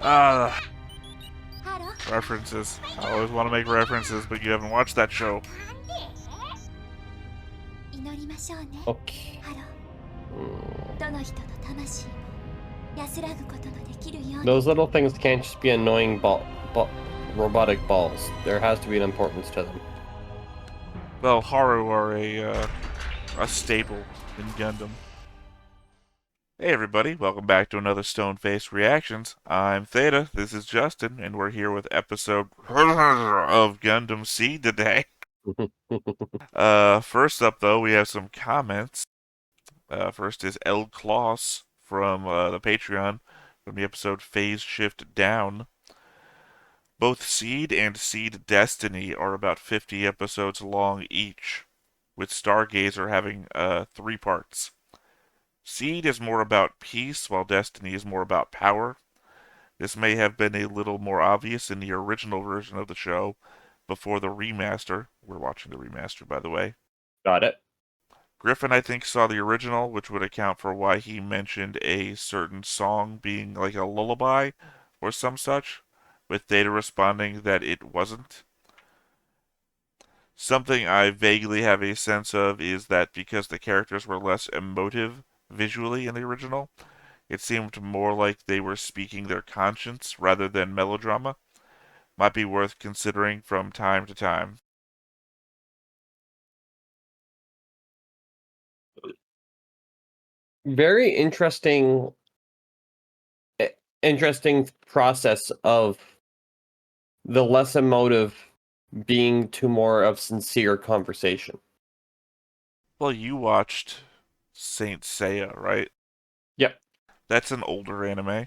Ah, references. I always want to make references, but you haven't watched that show. Okay. Those little things can't just be annoying robotic balls. There has to be an importance to them. Well, Haru are a staple in Gundam. Hey everybody, welcome back to another Stone Face Reactions. I'm Theta, this is Justin, and we're here with episode of Gundam seed today. First up though, we have some comments. First is L. Kloss from the Patreon from the episode Phase Shift Down. Both Seed and Seed Destiny are about 50 episodes long each, with Stargazer having 3 parts. Seed is more about peace, while Destiny is more about power. This may have been a little more obvious in the original version of the show, before the remaster. We're watching the remaster, by the way. Got it. Griffin, I think, saw the original, which would account for why he mentioned a certain song being like a lullaby or some such, with Theta responding that it wasn't. Something I vaguely have a sense of is that because the characters were less emotive visually in the original, it seemed more like they were speaking their conscience rather than melodrama. Might be worth considering from time to time. Very interesting process of the less emotive being to more of sincere conversation. Well, you watched Saint Seiya, right? Yep. That's an older anime.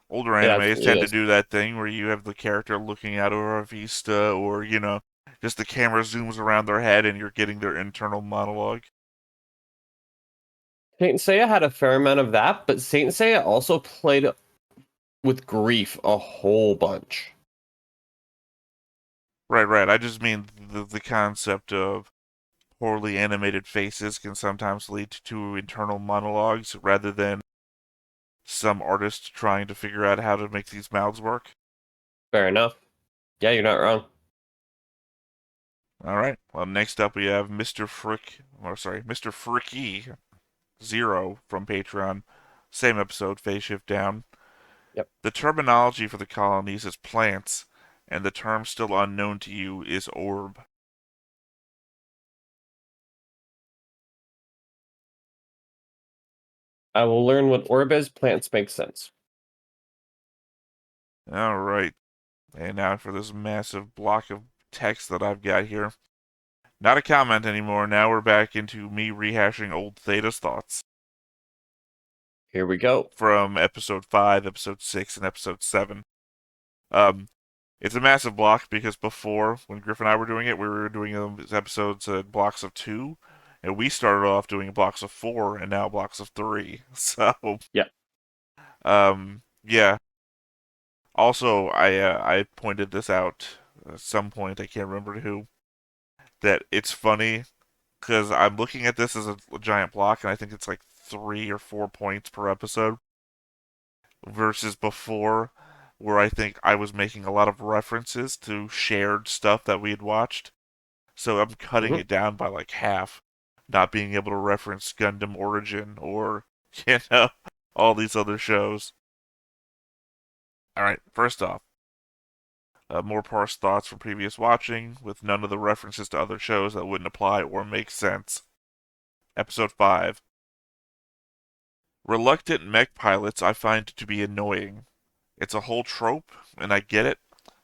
Older It animes absolutely tend to is. do that thing where you have the character looking out over a vista, or, just the camera zooms around their head and you're getting their internal monologue. Saint Seiya had a fair amount of that, but Saint Seiya also played with grief a whole bunch. Right. I just mean the concept of poorly animated faces can sometimes lead to internal monologues rather than some artist trying to figure out how to make these mouths work. Fair enough. Yeah, you're not wrong. Alright, well, next up we have Mr. Fricky Zero from Patreon. Same episode, Phase Shift Down. Yep. The terminology for the colonies is plants, and the term still unknown to you is orb. I will learn what orb is. Plants make sense. Alright, and now for this massive block of text that I've got here. Not a comment anymore, now we're back into me rehashing old Theta's thoughts. Here we go. From episode 5, episode 6, and episode 7. It's a massive block because before, when Griff and I were doing it, we were doing these episodes in blocks of 2, and we started off doing blocks of 4 and now blocks of 3. So, yeah. Yeah. Also, I pointed this out at some point, I can't remember who, that it's funny because I'm looking at this as a giant block, and I think it's like 3 or 4 points per episode, versus before, where I think I was making a lot of references to shared stuff that we had watched. So I'm cutting it down by like half, not being able to reference Gundam Origin or, all these other shows. Alright, first off, more parsed thoughts from previous watching, with none of the references to other shows that wouldn't apply or make sense. Episode 5. Reluctant mech pilots I find to be annoying. It's a whole trope, and I get it.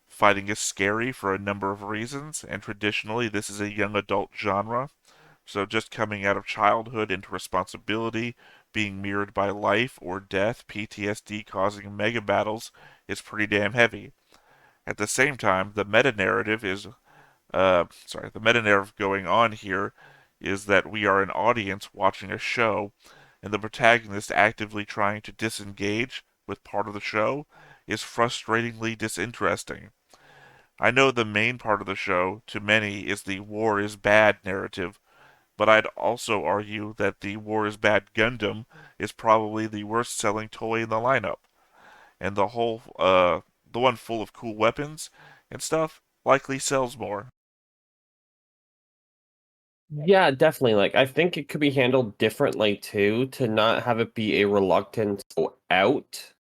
Fighting is scary for a number of reasons, and traditionally this is a young adult genre. So just coming out of childhood into responsibility, being mirrored by life or death, PTSD causing mega battles is pretty damn heavy. At the same time, the meta-narrative going on here is that we are an audience watching a show, and the protagonist actively trying to disengage with part of the show is frustratingly disinteresting. I know the main part of the show, to many, is the war is bad narrative, but I'd also argue that the war is bad Gundam is probably the worst selling toy in the lineup. and the one full of cool weapons and stuff likely sells more. Yeah, definitely. Like, I think it could be handled differently too, to not have it be a reluctance to go out,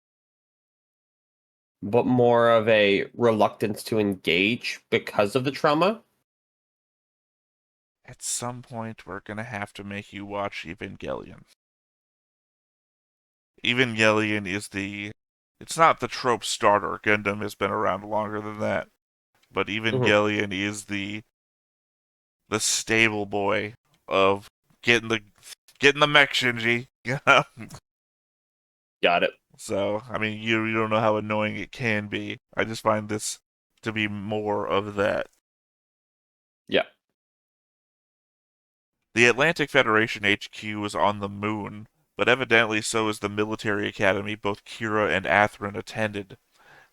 but more of a reluctance to engage because of the trauma. At some point, we're gonna have to make you watch Evangelion. Evangelion is it's not the trope starter. Gundam has been around longer than that. But Hmm. Evangelion is the stable boy of getting the getting the mech Shinji. Got it. So, I mean, you don't know how annoying it can be. I just find this to be more of that. Yeah. The Atlantic Federation HQ is on the moon, but evidently so is the military academy both Kira and Athrun attended,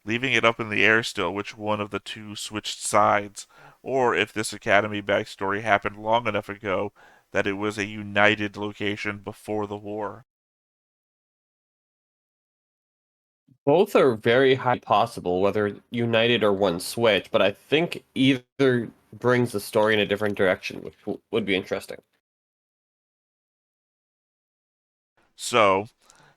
leaving it up in the air still which one of the two switched sides, or if this academy backstory happened long enough ago that it was a united location before the war. Both are very high possible, whether United or one switch, but I think either brings the story in a different direction, which would be interesting. So,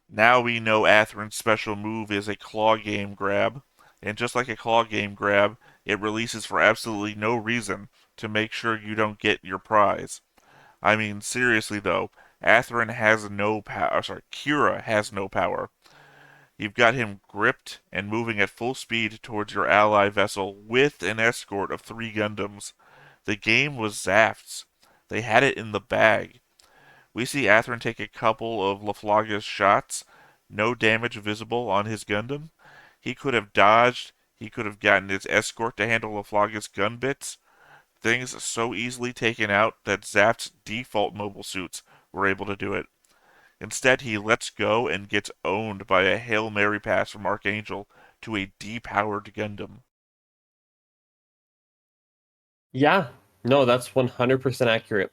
now we know Athrun's special move is a claw game grab, and just like a claw game grab, it releases for absolutely no reason to make sure you don't get your prize. I mean, seriously though, Athrun has no power. Sorry, Kira has no power. You've got him gripped and moving at full speed towards your ally vessel with an escort of 3 Gundams. The game was Zaft's. They had it in the bag. We see Athrun take a couple of LaFlaga's shots, no damage visible on his Gundam. He could have dodged, he could have gotten his escort to handle LaFlaga's gun bits. Things so easily taken out that Zaft's default mobile suits were able to do it. Instead, he lets go and gets owned by a Hail Mary pass from Archangel to a depowered Gundam. Yeah, no, that's 100% accurate.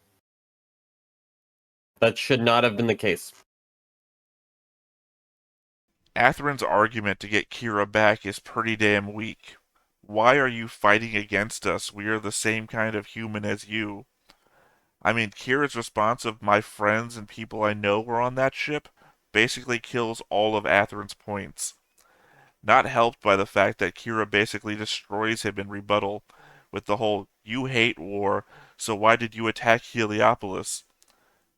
That should not have been the case. Athrun's argument to get Kira back is pretty damn weak. Why are you fighting against us? We are the same kind of human as you. I mean, Kira's response of my friends and people I know were on that ship basically kills all of Athrun's points. Not helped by the fact that Kira basically destroys him in rebuttal with the whole you hate war, so why did you attack Heliopolis?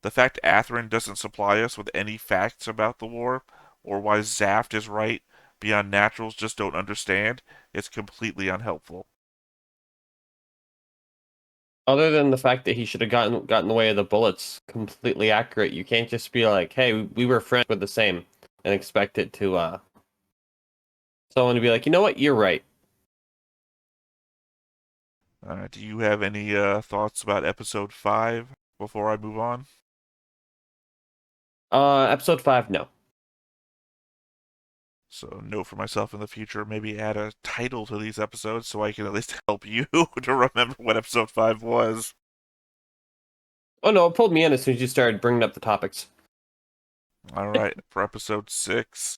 The fact Athrun doesn't supply us with any facts about the war, or why Zaft is right, beyond naturals just don't understand, is completely unhelpful. Other than the fact that he should have gotten in the way of the bullets, completely accurate. You can't just be like, "Hey, we were friends with the same," and expect it to someone to be like, "You know what? You're right." Do you have any thoughts about episode 5 before I move on? Episode 5, no. So, note for myself in the future, maybe add a title to these episodes so I can at least help you to remember what episode 5 was. Oh no, it pulled me in as soon as you started bringing up the topics. Alright, for episode 6.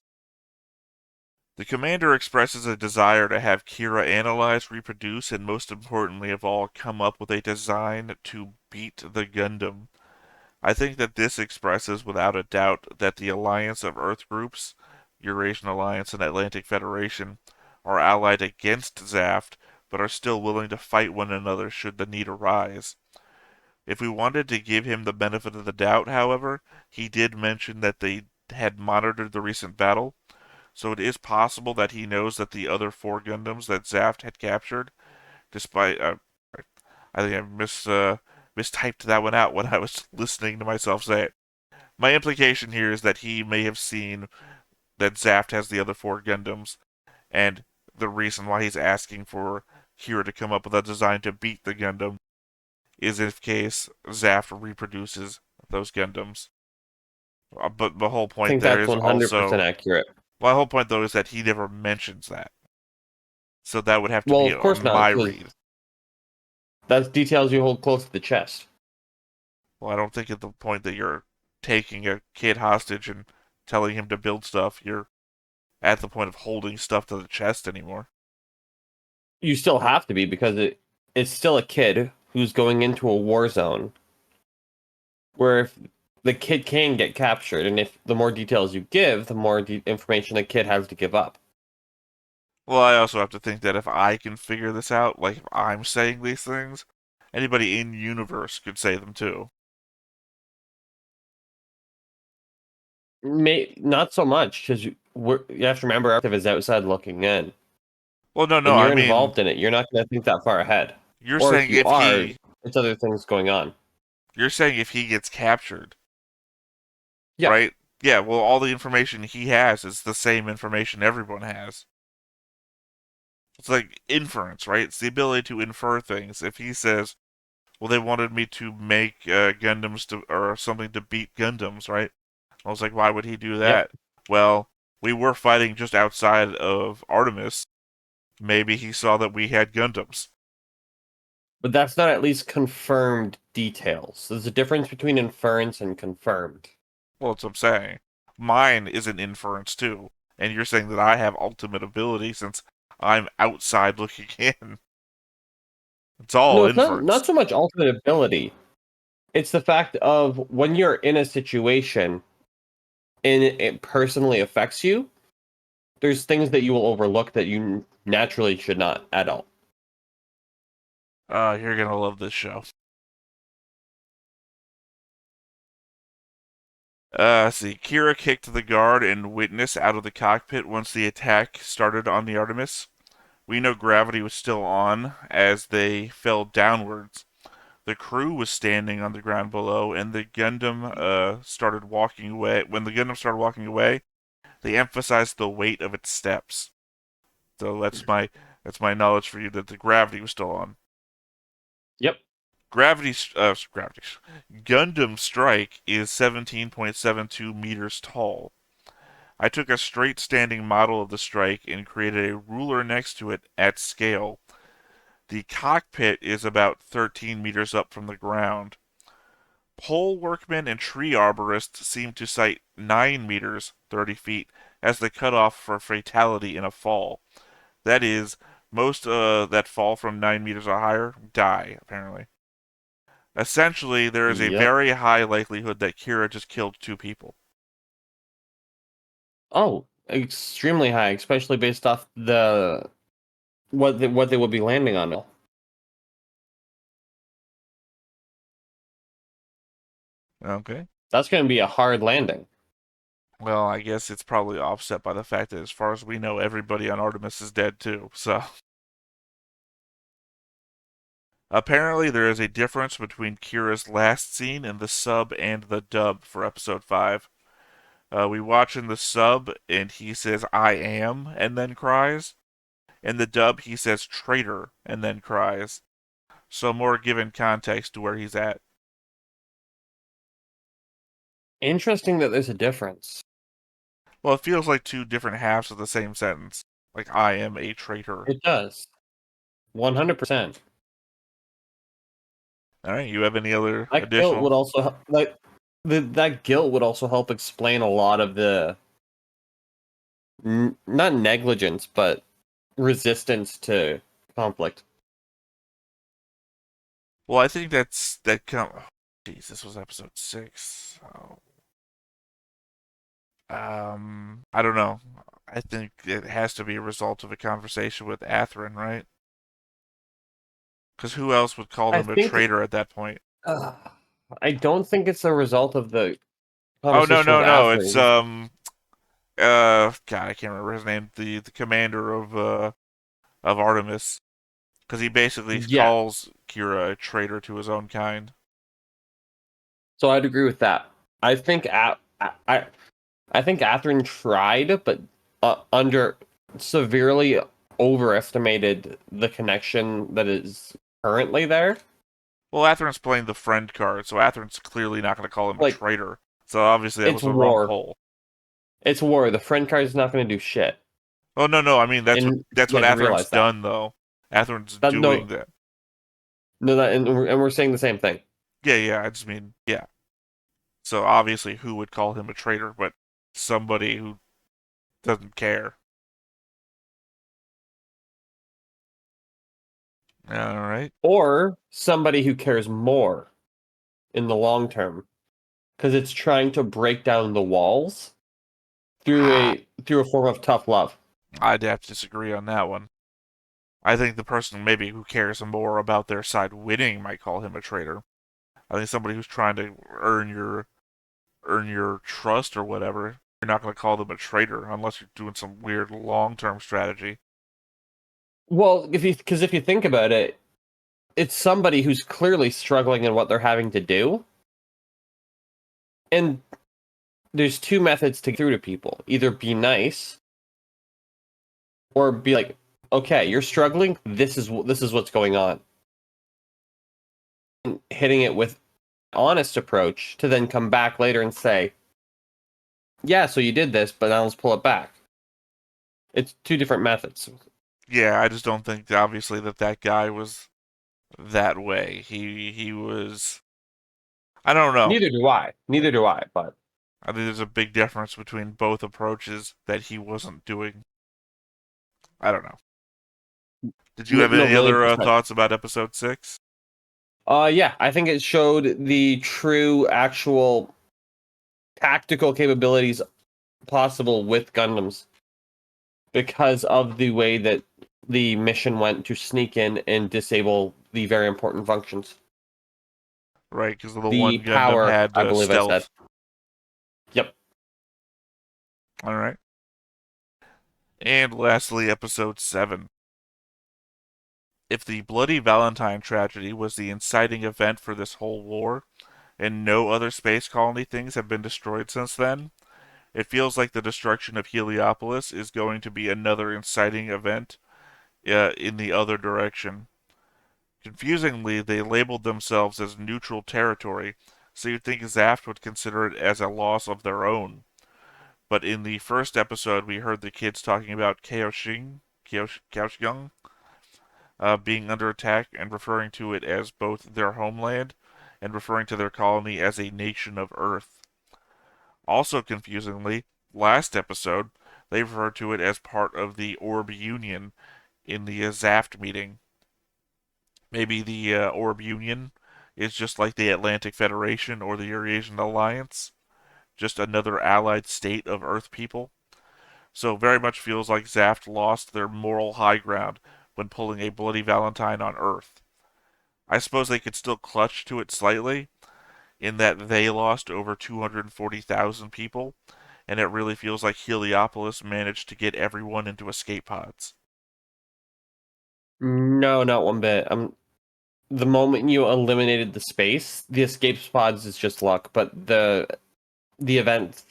The commander expresses a desire to have Kira analyze, reproduce, and most importantly of all, come up with a design to beat the Gundam. I think that this expresses without a doubt that the alliance of Earth groups, Eurasian Alliance and Atlantic Federation, are allied against Zaft, but are still willing to fight one another should the need arise. If we wanted to give him the benefit of the doubt, however, he did mention that they had monitored the recent battle, so it is possible that he knows that the other 4 Gundams that Zaft had captured, despite I think I mistyped that one out when I was listening to myself say it. My implication here is that he may have seen that Zaft has the other 4 Gundams, and the reason why he's asking for Kira to come up with a design to beat the Gundam is in case Zaft reproduces those Gundams. But the whole I point think there that's is 100% also accurate. my whole point though is that he never mentions that. So that would have to Well, be of course on not, my because read. that's details you hold close to the chest. Well, I don't think at the point that you're taking a kid hostage and telling him to build stuff, you're at the point of holding stuff to the chest anymore. You still have to be because it's still a kid who's going into a war zone where if the kid can get captured, and if the more details you give, the more information the kid has to give up. Well, I also have to think that if I can figure this out, like if I'm saying these things, anybody in universe could say them too. Not so much because you have to remember active is outside looking in. Well, no, When I you're mean, involved in it, you're not going to think that far ahead. you're Or if saying you if are, he, it's other things going on. you're saying if he gets captured, Yeah. right? Yeah, well, all the information he has is the same information everyone has. It's like inference, right? It's the ability to infer things. If he says, well, they wanted me to make Gundams or something to beat Gundams, right? I was like, why would he do Yep. that? Well, we were fighting just outside of Artemis. Maybe he saw that we had Gundams. But that's not at least confirmed details. There's a difference between inference and confirmed. Well, that's what I'm saying. Mine is an inference too, and you're saying that I have ultimate ability since I'm outside looking in. It's all No, it's not inference. so much ultimate ability. It's the fact of when you're in a situation and it personally affects you, there's things that you will overlook that you naturally should not at all. You're gonna love this show. See, Kira kicked the guard and witness out of the cockpit once the attack started on the Artemis. We know gravity was still on as they fell downwards. The crew was standing on the ground below, and the Gundam started walking away. When the Gundam started walking away, they emphasized the weight of its steps. So that's my knowledge for you that the gravity was still on. Yep. Gravity. Gundam Strike is 17.72 meters tall. I took a straight standing model of the strike and created a ruler next to it at scale. The cockpit is about 13 meters up from the ground. Pole workmen and tree arborists seem to cite 9 meters, 30 feet, as the cutoff for fatality in a fall. That is, most that fall from 9 meters or higher die, apparently. Essentially, there is a Yep. very high likelihood that Kira just killed 2 people. Oh, extremely high, especially based off what they would be landing on. Okay. That's going to be a hard landing. Well, I guess it's probably offset by the fact that, as far as we know, everybody on Artemis is dead too, so. Apparently, there is a difference between Kira's last scene in the sub and the dub for episode 5. We watch in the sub, and he says, I am, and then cries. In the dub, he says, traitor, and then cries. So, more given context to where he's at. Interesting that there's a difference. Well, it feels like two different halves of the same sentence. Like, I am a traitor. It does. 100%. Alright, you have any other That guilt additional? would also that guilt would also help explain a lot of the not negligence but resistance to conflict. Well, I think that Jeez, this was episode 6. So, I don't know. I think it has to be a result of a conversation with Athrun, right? Because who else would call I him a think traitor at that point? uh, I don't think it's a result of the Oh no, conversation with no, no! It's Atherton. God, I can't remember his name. The commander of Artemis, because he basically Yeah, calls Kira a traitor to his own kind. so I'd agree with that. I think I think Atherton tried, but under severely overestimated the connection that is currently there. Well, Athrun's playing the friend card, so Athrun's clearly not going to call him a Like traitor. So obviously that it's was the wrong war. call. It's war. The friend card is not going to do shit, Oh no, no! I mean and that's you what have to Athrun's realize that. done though. Athrun's That doing no, that. no, that, and we're saying the same thing. Yeah, yeah. I just mean, yeah. So obviously, who would call him a traitor? But somebody who doesn't care. All right. Or somebody who cares more in the long term, because it's trying to break down the walls through a form of tough love. I'd have to disagree on that one. I think the person maybe who cares more about their side winning might call him a traitor. I think somebody who's trying to earn your trust or whatever, you're not going to call them a traitor unless you're doing some weird long-term strategy. Well, if you think about it, it's somebody who's clearly struggling in what they're having to do. And there's two methods to get through to people. Either be nice or be like, okay, you're struggling, this is what's going on. And hitting it with an honest approach to then come back later and say, yeah, so you did this, but now let's pull it back. It's two different methods. Yeah, I just don't think obviously that guy was that way. He was. I don't know. Neither do I, but I think there's a big difference between both approaches that he wasn't doing. I don't know. Did you have no, any million other percent. thoughts about episode 6? Yeah, I think it showed the true, actual tactical capabilities possible with Gundams because of the way that the mission went to sneak in and disable the very important functions. Right, because the The one Gundam power, had I believe I said. stealth. Yep. All right. And lastly, episode 7. If the Bloody Valentine tragedy was the inciting event for this whole war, and no other space colony things have been destroyed since then, it feels like the destruction of Heliopolis is going to be another inciting event in the other direction. Confusingly, they labeled themselves as neutral territory, so you'd think Zaft would consider it as a loss of their own. But in the first episode, we heard the kids talking about Kaohsiung being under attack and referring to it as both their homeland and referring to their colony as a nation of Earth. Also confusingly, last episode, they referred to it as part of the Orb Union in the Zaft meeting. Maybe the Orb Union is just like the Atlantic Federation or the Eurasian Alliance, just another allied state of Earth people. So very much feels like Zaft lost their moral high ground when pulling a Bloody Valentine on Earth. I suppose they could still clutch to it slightly, in that they lost over 240,000 people, and it really feels like Heliopolis managed to get everyone into escape pods. No, not one bit. The moment you eliminated the space, the escape pods is just luck, but the event,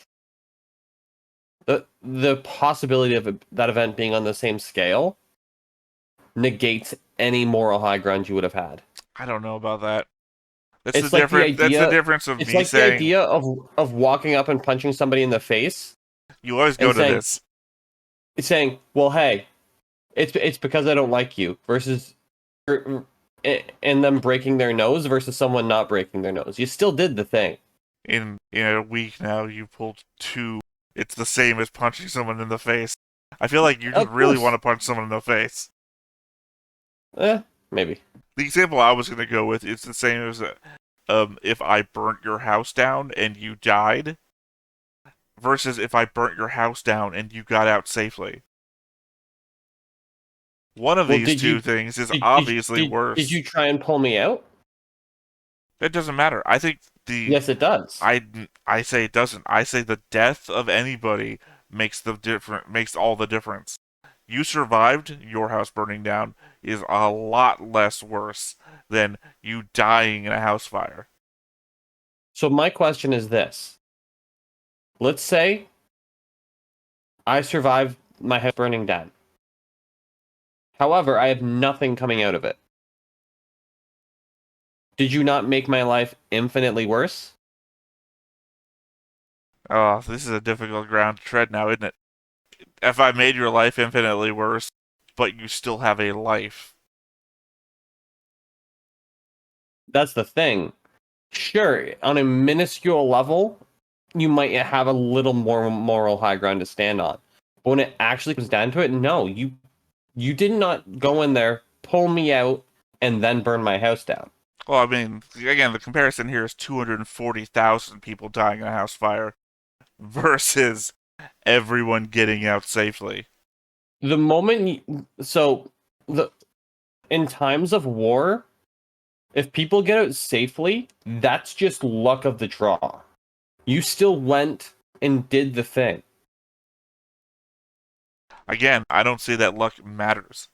the possibility of that event being on the same scale negates any moral high ground you would have had. I don't know about that. That's the It's like the difference. That's the idea. difference of It's me like the saying idea of walking up and punching somebody in the face you always go and to this. saying, "Well, hey, it's because I don't like you," versus and them breaking their nose versus someone not breaking their nose. You still did the thing. In a week now, you pulled 2. It's the same as punching someone in the face. I feel like you just Of really want course. to punch someone in the face. Maybe. The example I was going to go with is the same as if I burnt your house down and you died, versus if I burnt your house down and you got out safely. One of Well, these two things is did, did, obviously did worse. you try and pull me out? It doesn't matter. I think the Yes, it does. I say it doesn't. I say the death of anybody makes all the difference. You survived your house burning down is a lot less worse than you dying in a house fire. So my question is this. Let's say I survived my house burning down. However, I have nothing coming out of it. Did you not make my life infinitely worse? Oh, this is a difficult ground to tread now, isn't it? If I made your life infinitely worse, but you still have a life. That's the thing. Sure, on a minuscule level, you might have a little more moral high ground to stand on. But when it actually comes down to it, no, you did not go in there, pull me out, and then burn my house down. Well, I mean, again, the comparison here is 240,000 people dying in a house fire versus everyone getting out safely. The moment the in times of war, if people get out safely, that's just luck of the draw. You still went and did the thing. Again, I don't see that luck matters.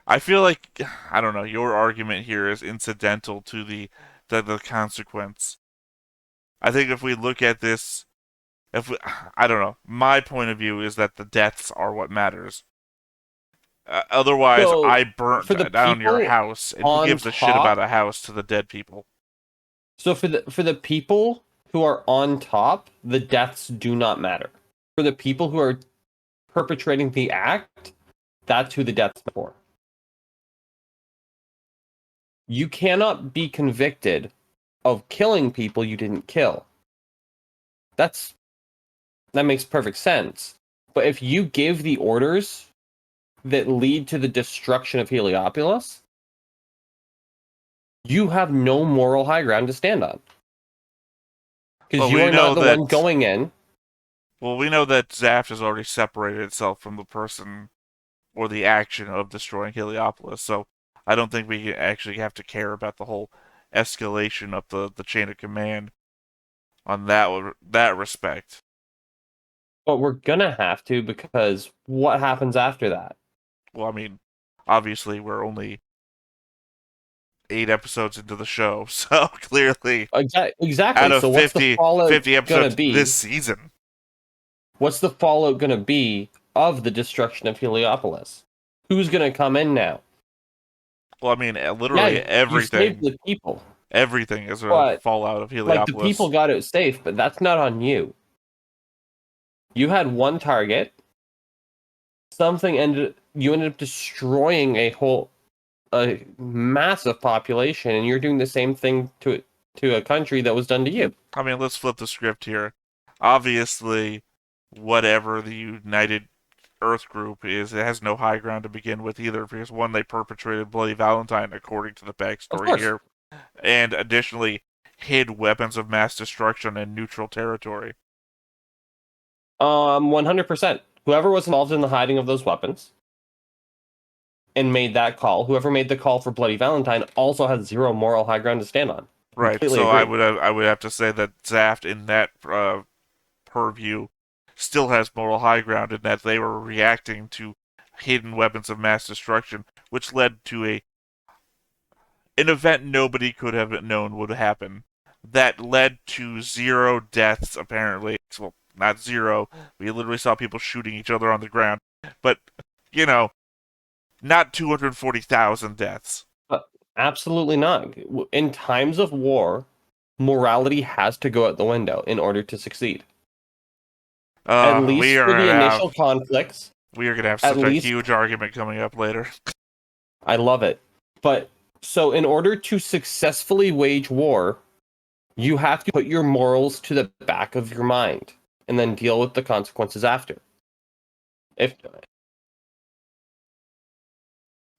I feel like, I don't know, your argument here is incidental to the consequence. I think if we look at this, if we, I don't know, my point of view is that the deaths are what matters. Otherwise, So I burnt for the down your people house, and who on gives a shit about top, a house to the dead people? so for the people who are on top, the deaths do not matter. For the people who are perpetrating the act, that's who the deaths are for. You cannot be convicted of killing people you didn't kill. That makes perfect sense. But if you give the orders that lead to the destruction of Heliopolis, you have no moral high ground to stand on. Because Well, you we are not know the that. one going in. Well, we know that Zaft has already separated itself from the person or the action of destroying Heliopolis, so I don't think we actually have to care about the whole escalation of the chain of command on that respect. But we're gonna have to, because what happens after that? Well, I mean, obviously we're only 8 episodes into the show, so clearly out Exactly. of So what's the 50, fallout 50 gonna episodes this be? season. What's the fallout gonna be of the destruction of Heliopolis? Who's gonna come in now? Well, I mean, literally Yeah, you saved the people, everything is a but fallout of like the people Heliopolis. got out safe, but that's not on you. You had one target. You ended up destroying a massive population, and you're doing the same thing to a country that was done to you. I mean, let's flip the script here. Obviously, whatever the United Earth group is, it has no high ground to begin with either, because one, they perpetrated Bloody Valentine, according to the Of backstory course. here, and additionally hid weapons of mass destruction in neutral territory. 100%. Whoever was involved in the hiding of those weapons and made that call, whoever made the call for Bloody Valentine, also has zero moral high ground to stand on. Right. Completely So agree. I would have to say that Zaft in that purview still has moral high ground in that they were reacting to hidden weapons of mass destruction, which led to an event nobody could have known would happen. That led to 0 deaths, apparently. Well, not zero. We literally saw people shooting each other on the ground. But, you know, not 240,000 deaths. Absolutely not. In times of war, morality has to go out the window in order to succeed. At We least are for the gonna initial have conflicts. we are gonna have At such a least huge argument coming up later. I love it. But so in order to successfully wage war, you have to put your morals to the back of your mind and then deal with the consequences after. If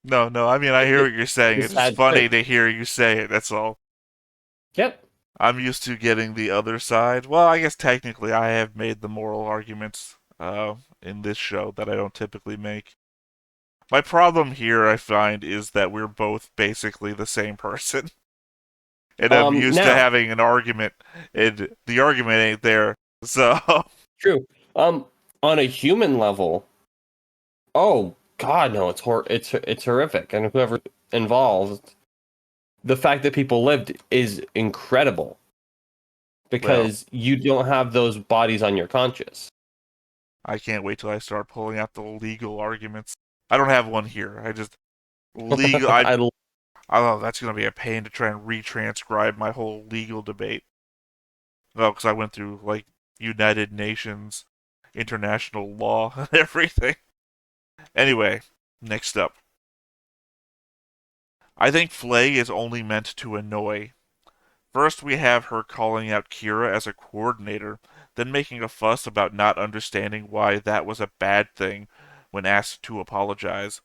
No, no, I mean I hear it, what you're saying. the It's just sad funny truth. to hear you say it. That's all. Yep. I'm used to getting the other side. Well, I guess technically I have made the moral arguments in this show that I don't typically make. My problem here, I find, is that we're both basically the same person. And I'm used to Now, having an argument, and the argument ain't there. So, true. On a human level, oh God, no, it's horrific, and whoever involved, the fact that people lived is incredible well, because you don't have those bodies on your conscience. I can't wait till I start pulling out the legal arguments. I don't have one here. I just legal. I Oh, that's gonna be a pain to try and retranscribe my whole legal debate. Oh, because I went through like United Nations, international law, and everything. Anyway, next up. I think Flay is only meant to annoy. First, we have her calling out Kira as a coordinator, then making a fuss about not understanding why that was a bad thing when asked to apologize.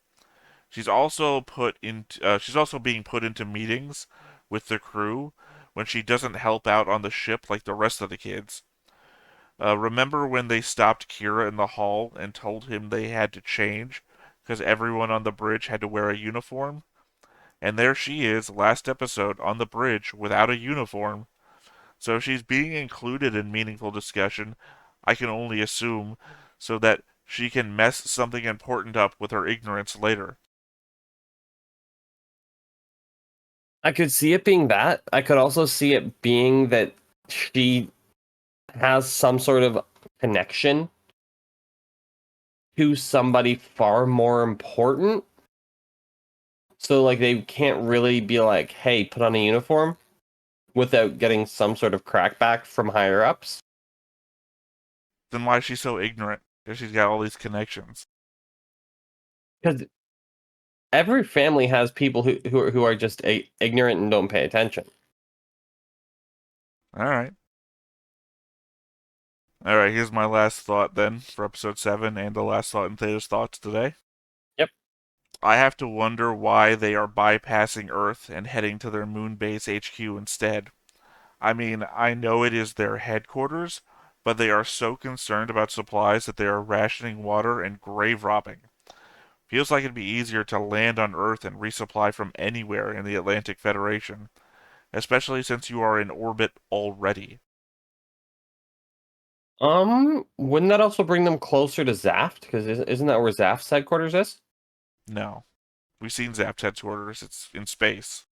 She's also being put into meetings with the crew when she doesn't help out on the ship like the rest of the kids. Remember when they stopped Kira in the hall and told him they had to change because everyone on the bridge had to wear a uniform? And there she is, last episode, on the bridge without a uniform. So she's being included in meaningful discussion, I can only assume, so that she can mess something important up with her ignorance later. I could see it being that. I could also see it being that she has some sort of connection to somebody far more important. So, like, they can't really be like, hey, put on a uniform without getting some sort of crackback from higher ups. Then why is she so ignorant? Because she's got all these connections. Because every family has people who are just ignorant and don't pay attention. Alright. Alright, here's my last thought then for episode 7 and the last thought in Theta's thoughts today. Yep. I have to wonder why they are bypassing Earth and heading to their moon base HQ instead. I mean, I know it is their headquarters, but they are so concerned about supplies that they are rationing water and grave robbing. Feels like it'd be easier to land on Earth and resupply from anywhere in the Atlantic Federation, especially since you are in orbit already. Wouldn't that also bring them closer to Zaft? Because isn't that where Zaft's headquarters is? No. We've seen Zaft's headquarters. It's in space.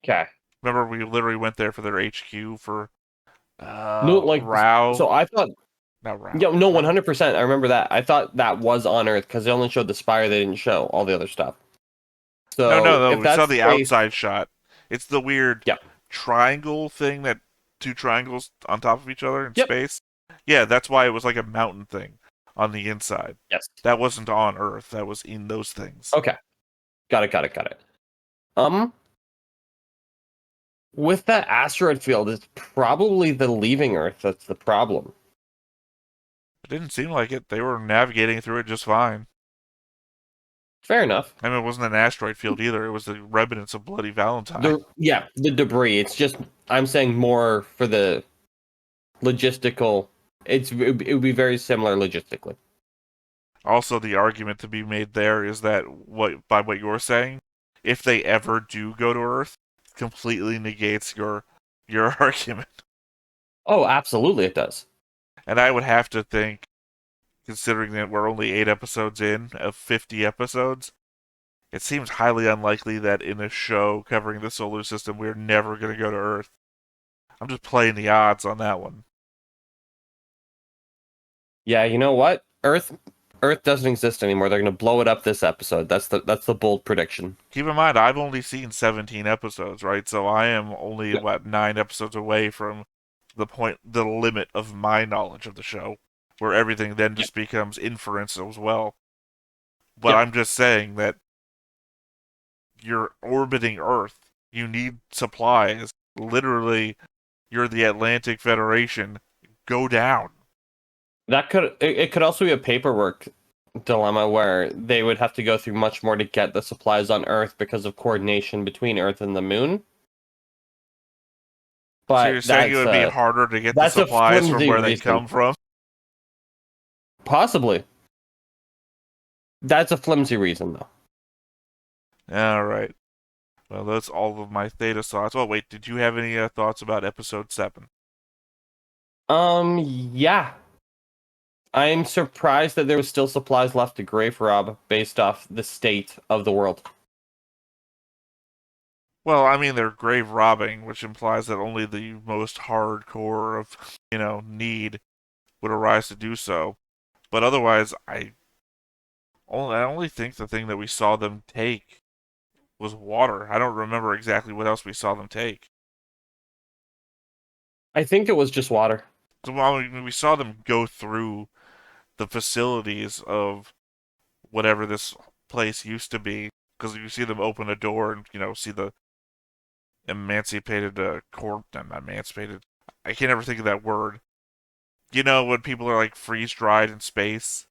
Okay. Remember, we literally went there for their HQ for No, like, Rao. so I thought, Not Rao. yeah, no, 100%. I remember that. I thought that was on Earth because they only showed the spire. They didn't show all the other stuff. So No. if We saw that's the the case, outside shot. It's the weird yeah, triangle thing that two triangles on top of each other in yep, space. Yeah, that's why it was like a mountain thing on the inside. yes, That wasn't on Earth. That was in those things. okay, got it. Um, with that asteroid field, it's probably the leaving Earth that's the problem. It didn't seem like it. They were navigating through it just fine. Fair enough. I mean, it wasn't an asteroid field either. It was the remnants of Bloody Valentine. The debris. It's just I'm saying more for the logistical. It would be very similar logistically. Also, the argument to be made there is that by what you're saying, if they ever do go to Earth, completely negates your argument. Oh, absolutely, it does. And I would have to think, considering that we're only 8 episodes in of 50 episodes, it seems highly unlikely that in a show covering the solar system we're never going to go to Earth. I'm just playing the odds on that one. Yeah, you know what? Earth doesn't exist anymore. They're gonna blow it up this episode. That's the bold prediction. Keep in mind, I've only seen 17 episodes, right? So I am only, Yeah. 9 episodes away from the limit of my knowledge of the show, where everything then Yep. just becomes inference as well. But Yep. I'm just saying that you're orbiting Earth. You need supplies. Literally, you're the Atlantic Federation. Go down. It could also be a paperwork dilemma where they would have to go through much more to get the supplies on Earth because of coordination between Earth and the Moon. So you're But saying it would be harder to get the that's a supplies from flimsy where they reason. come from? Possibly. That's a flimsy reason, though. Alright. Well, that's all of my Theta thoughts. Oh, wait, did you have any thoughts about episode 7? Yeah. I'm surprised that there was still supplies left to grave rob based off the state of the world. Well, I mean, they're grave robbing, which implies that only the most hardcore of, need would arise to do so. But otherwise, I only think the thing that we saw them take was water. I don't remember exactly what else we saw them take. I think it was just water. So, well, I mean, we saw them go through the facilities of whatever this place used to be, because you see them open a door and, see the emancipated corp. Not emancipated. I can't ever think of that word. You know when people are like freeze dried in space?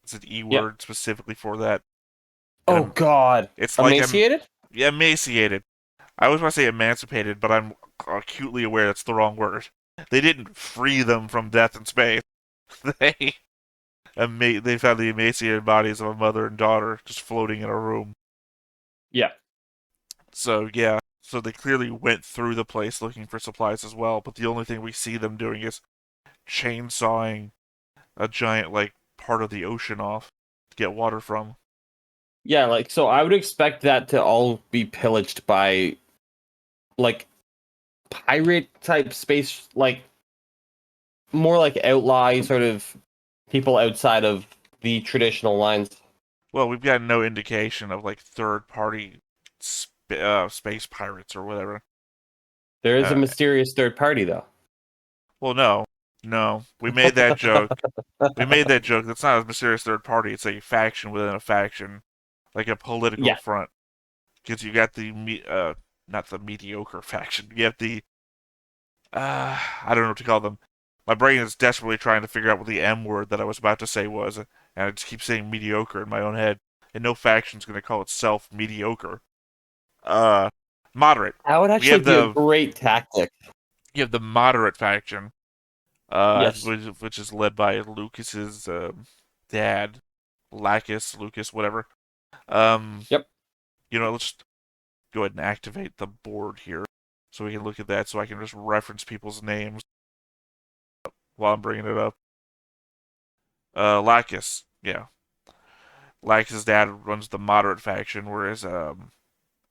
It's an E Yep. word specifically for that. And Oh God. it's like Emaciated? emaciated. I was going to say emancipated, but I'm acutely aware that's the wrong word. They didn't free them from death in space. They they found the emaciated bodies of a mother and daughter just floating in a room. Yeah. So yeah, so they clearly went through the place looking for supplies as well. But the only thing we see them doing is chainsawing a giant like part of the ocean off to get water from. Yeah, like so I would expect that to all be pillaged by like pirate type space, like more like outlaw sort of people outside of the traditional lines. Well, we've got no indication of like third party space pirates or whatever. There is a Uh, mysterious third party though. well, no, no, we made that joke. We made that joke. That's not a mysterious third party. It's a faction within a faction, like a political Yeah. front. Because you got the not the mediocre faction. You have the I don't know what to call them. My brain is desperately trying to figure out what the M word that I was about to say was, and I just keep saying mediocre in my own head. And no faction's going to call itself mediocre. Uh, Moderate. That would We actually have be a the great tactic. you have the moderate faction, Yes. which is led by Lucas's dad, Lucas, whatever. Um, Yep. let's just go ahead and activate the board here, so we can look at that. So I can just reference people's names while I'm bringing it up. Lacus, yeah, Lacus's dad runs the moderate faction, whereas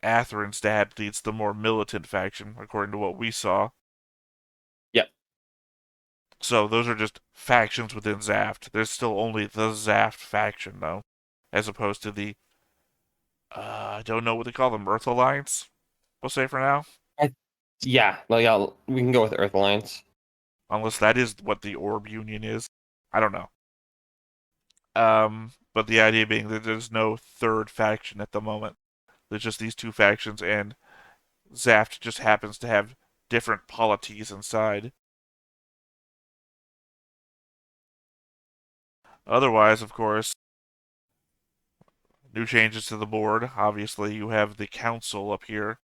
Atherin's dad leads the more militant faction, according to what we saw. Yep. So those are just factions within Zaft. There's still only the Zaft faction, though, as opposed to the I don't know what they call them, Earth Alliance. We'll say for now, I, yeah. Like we can go with Earth Alliance. unless that is what the Orb Union is. I don't know. But the idea being that there's no third faction at the moment. There's just these two factions, and Zaft just happens to have different polities inside. Otherwise, of course, new changes to the board. Obviously, you have the council up here.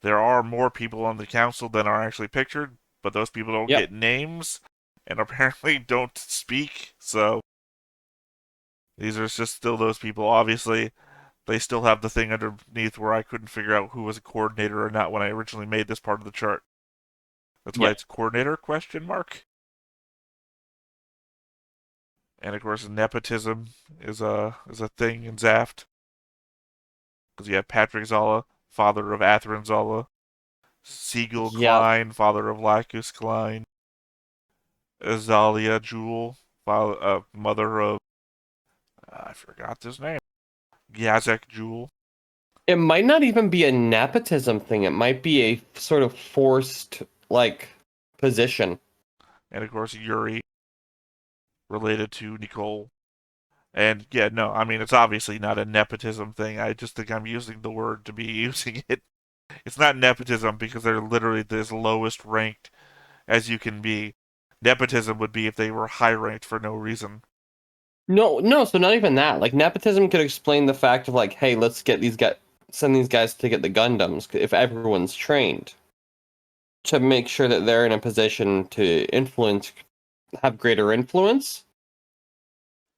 There are more people on the council than are actually pictured, but those people don't Yep. get names and apparently don't speak, so these are just still those people. Obviously, they still have the thing underneath where I couldn't figure out who was a coordinator or not when I originally made this part of the chart. That's why Yep. it's coordinator question mark. And of course, nepotism is a thing in Zaft because you have Patrick Zala, father of Atherin Zala, Siegel Yep. Klein, father of Lacus Klein, Azalia Jewel, mother of I forgot his name, Yazek Jewel, It might not even be a nepotism thing. It might be a sort of forced like position. and of course Yuri, related to Nicole. And yeah, no, I mean it's obviously not a nepotism thing. I just think I'm using the word to be using it. It's not nepotism because they're literally as lowest ranked as you can be. Nepotism would be if they were high ranked for no reason. No, no, so not even that. Like nepotism could explain the fact of like, hey, let's get these guys send these guys to get the Gundams if everyone's trained to make sure that they're in a position to influence have greater influence.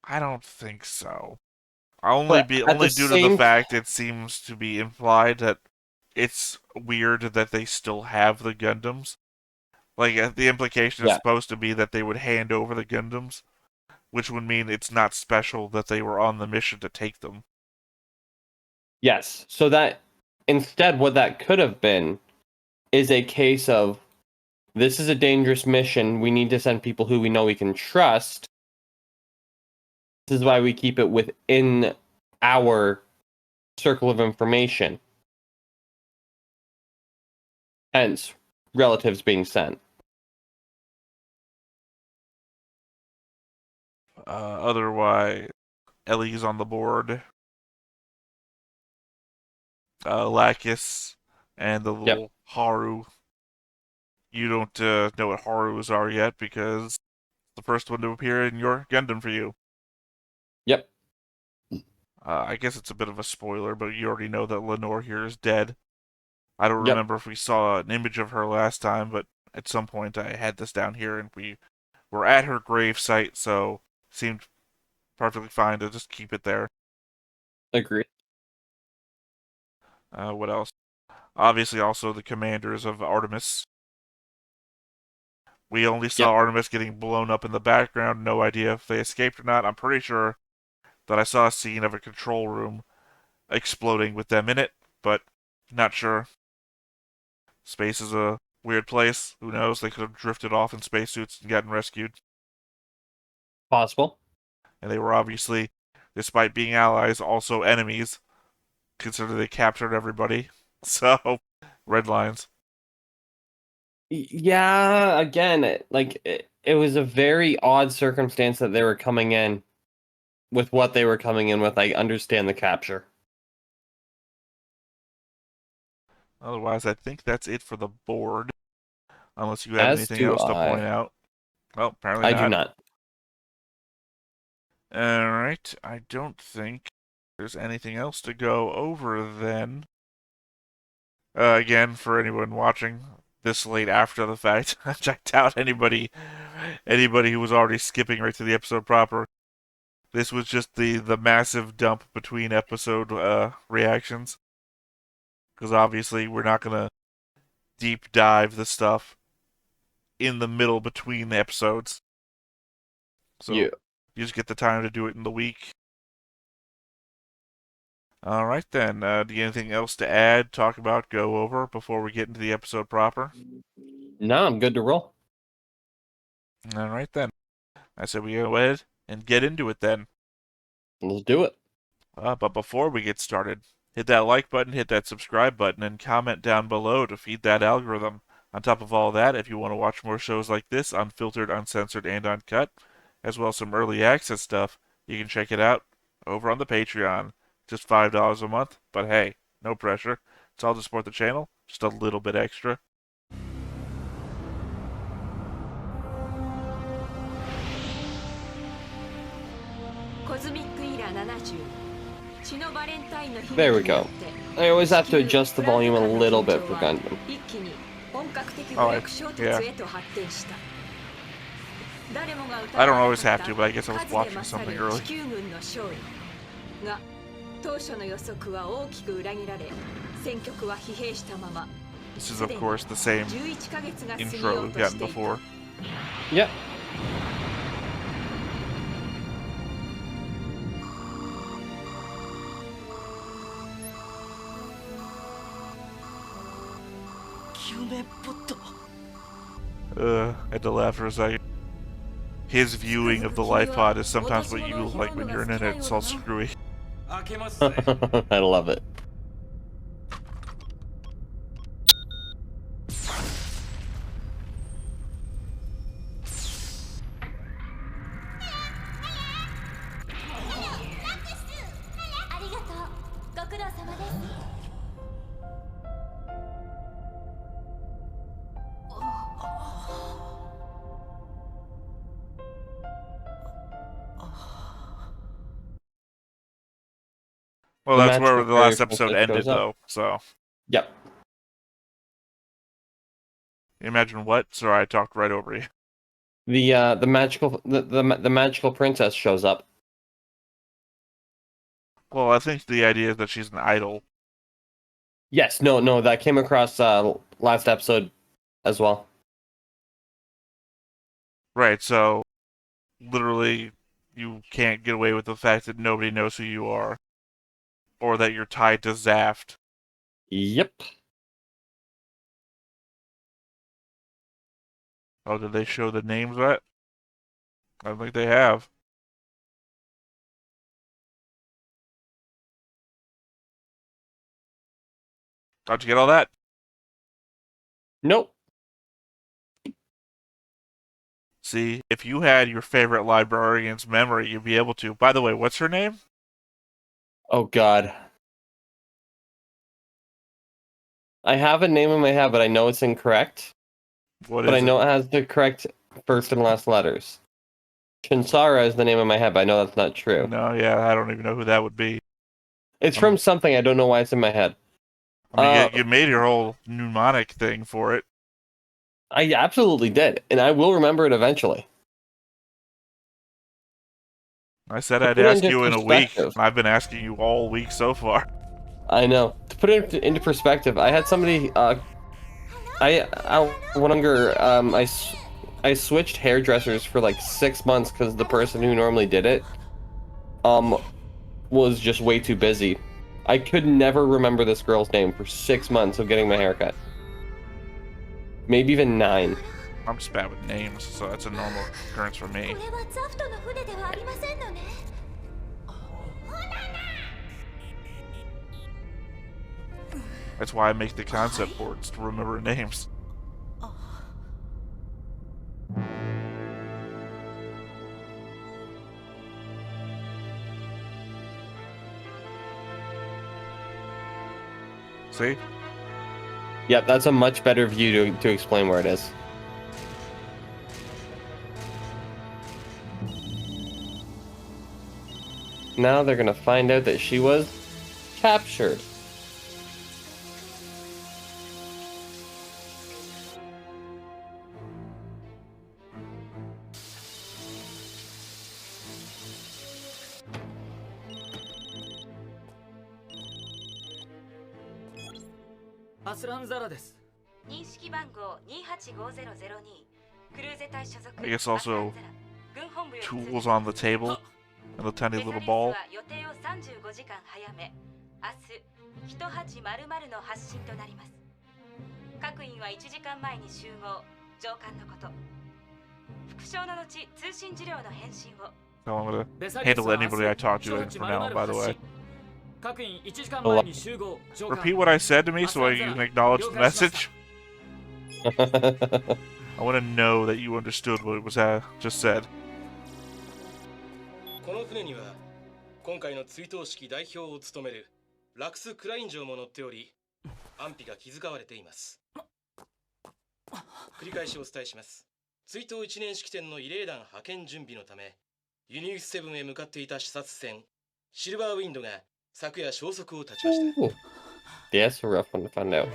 I don't think so. But at the Only due to the same fact it seems to be implied that it's weird that they still have the Gundams. Like the implication is yeah, supposed to be that they would hand over the Gundams, which would mean it's not special that they were on the mission to take them. yes. So that instead what that could have been is a case of this is a dangerous mission. We need to send people who we know we can trust. This is why we keep it within our circle of information. Hence, relatives being sent. Otherwise, Ellie's on the board. Lacus and the Yep. little Haru. You don't know what Harus are yet because the first one to appear in your Gundam for you. Yep. I guess it's a bit of a spoiler, but you already know that Lenore here is dead. I don't Yep. remember if we saw an image of her last time, but at some point I had this down here and we were at her grave site, so it seemed perfectly fine to just keep it there. Agreed. What else? Obviously, also the commanders of Artemis. We only saw Yep. Artemis getting blown up in the background. No idea if they escaped or not. I'm pretty sure that I saw a scene of a control room exploding with them in it, but not sure. Space is a weird place. Who knows? They could have drifted off in spacesuits and gotten rescued. Possible. And they were obviously, despite being allies, also enemies, considering they captured everybody. So, red lines. Yeah, again, it was a very odd circumstance that they were coming in with what they were coming in with. I understand the capture. Otherwise, I think that's it for the board. Unless you have As anything do else to point I. out. Well, apparently I do not. not. Alright, I don't think there's anything else to go over then. Again, for anyone watching this late after the fact, I checked out anybody who was already skipping right to the episode proper. This was just the massive dump between episode reactions. Because obviously we're not gonna deep dive the stuff in the middle between the episodes. So Yeah. you just get the time to do it in the week. All right then. Do you have anything else to add, talk about, go over before we get into the episode proper? No, I'm good to roll. All right then. I said we go ahead and get into it then. Let's do it. But before we get started, hit that like button, hit that subscribe button, and comment down below to feed that algorithm. On top of all that, if you want to watch more shows like this, unfiltered, uncensored, and uncut, as well as some early access stuff, you can check it out over on the Patreon. Just $5 a month, but hey, no pressure. It's all to support the channel, just a little bit extra. There we go. I always have to adjust the volume a little bit for Gundam. Oh, yeah. I don't always have to, but I guess I was watching something early. This is, of course, the same intro we've gotten before. Yep. Had to laugh for a second. His viewing of the life pod is sometimes what you look like when you're in it. It's all screwy. I love it. Well, The that's where magical the fairy last episode princess ended, shows up. though. So, Yep. imagine what? Sorry, I talked right over you. The magical princess shows up. Well, I think the idea is that she's an idol. Yes, no, that came across last episode as well. Right, so literally you can't get away with the fact that nobody knows who you are. Or that you're tied to Zaft. Yep. Oh, did they show the names of it? I don't think they have. How'd you get all that? Nope. See, if you had your favorite librarian's memory, you'd be able to. By the way, what's her name? Oh God. I have a name in my head, but I know it's incorrect. What But I is it? know it has the correct first and last letters. Shinsara is the name in my head, but I know that's not true. No, yeah, I don't even know who that would be. It's from something. I don't know why it's in my head. I mean, you made your whole mnemonic thing for it. I absolutely did, and I will remember it eventually. I said I'd ask you in a week, and I've been asking you all week so far. I know. To put it into perspective, I had somebody. I switched hairdressers for like 6 months because the person who normally did it, was just way too busy. I could never remember this girl's name for 6 months of getting my haircut. Maybe even 9. I'm just bad with names, so that's a normal occurrence for me. That's why I make the concept boards, to remember names. See? Yep, that's a much better view to explain where it is. Now they're gonna find out that she was captured. I guess also tools on the table and the tiny little ball. So I'm gonna handle anybody I talk to from now on, by the way. Repeat what I said to me so you can acknowledge the message. I want to know that you understood what it was just said. この船には今回の追悼式代表を務めるラクス・クライン城も乗っており、安否が気遣われています。繰り返しお伝えします。追悼1年式典の慰霊団派遣準備のため、ユニウス7へ向かっていた視察船シルバーウィンドが昨夜消息を絶ちました。That's a rough one to find out.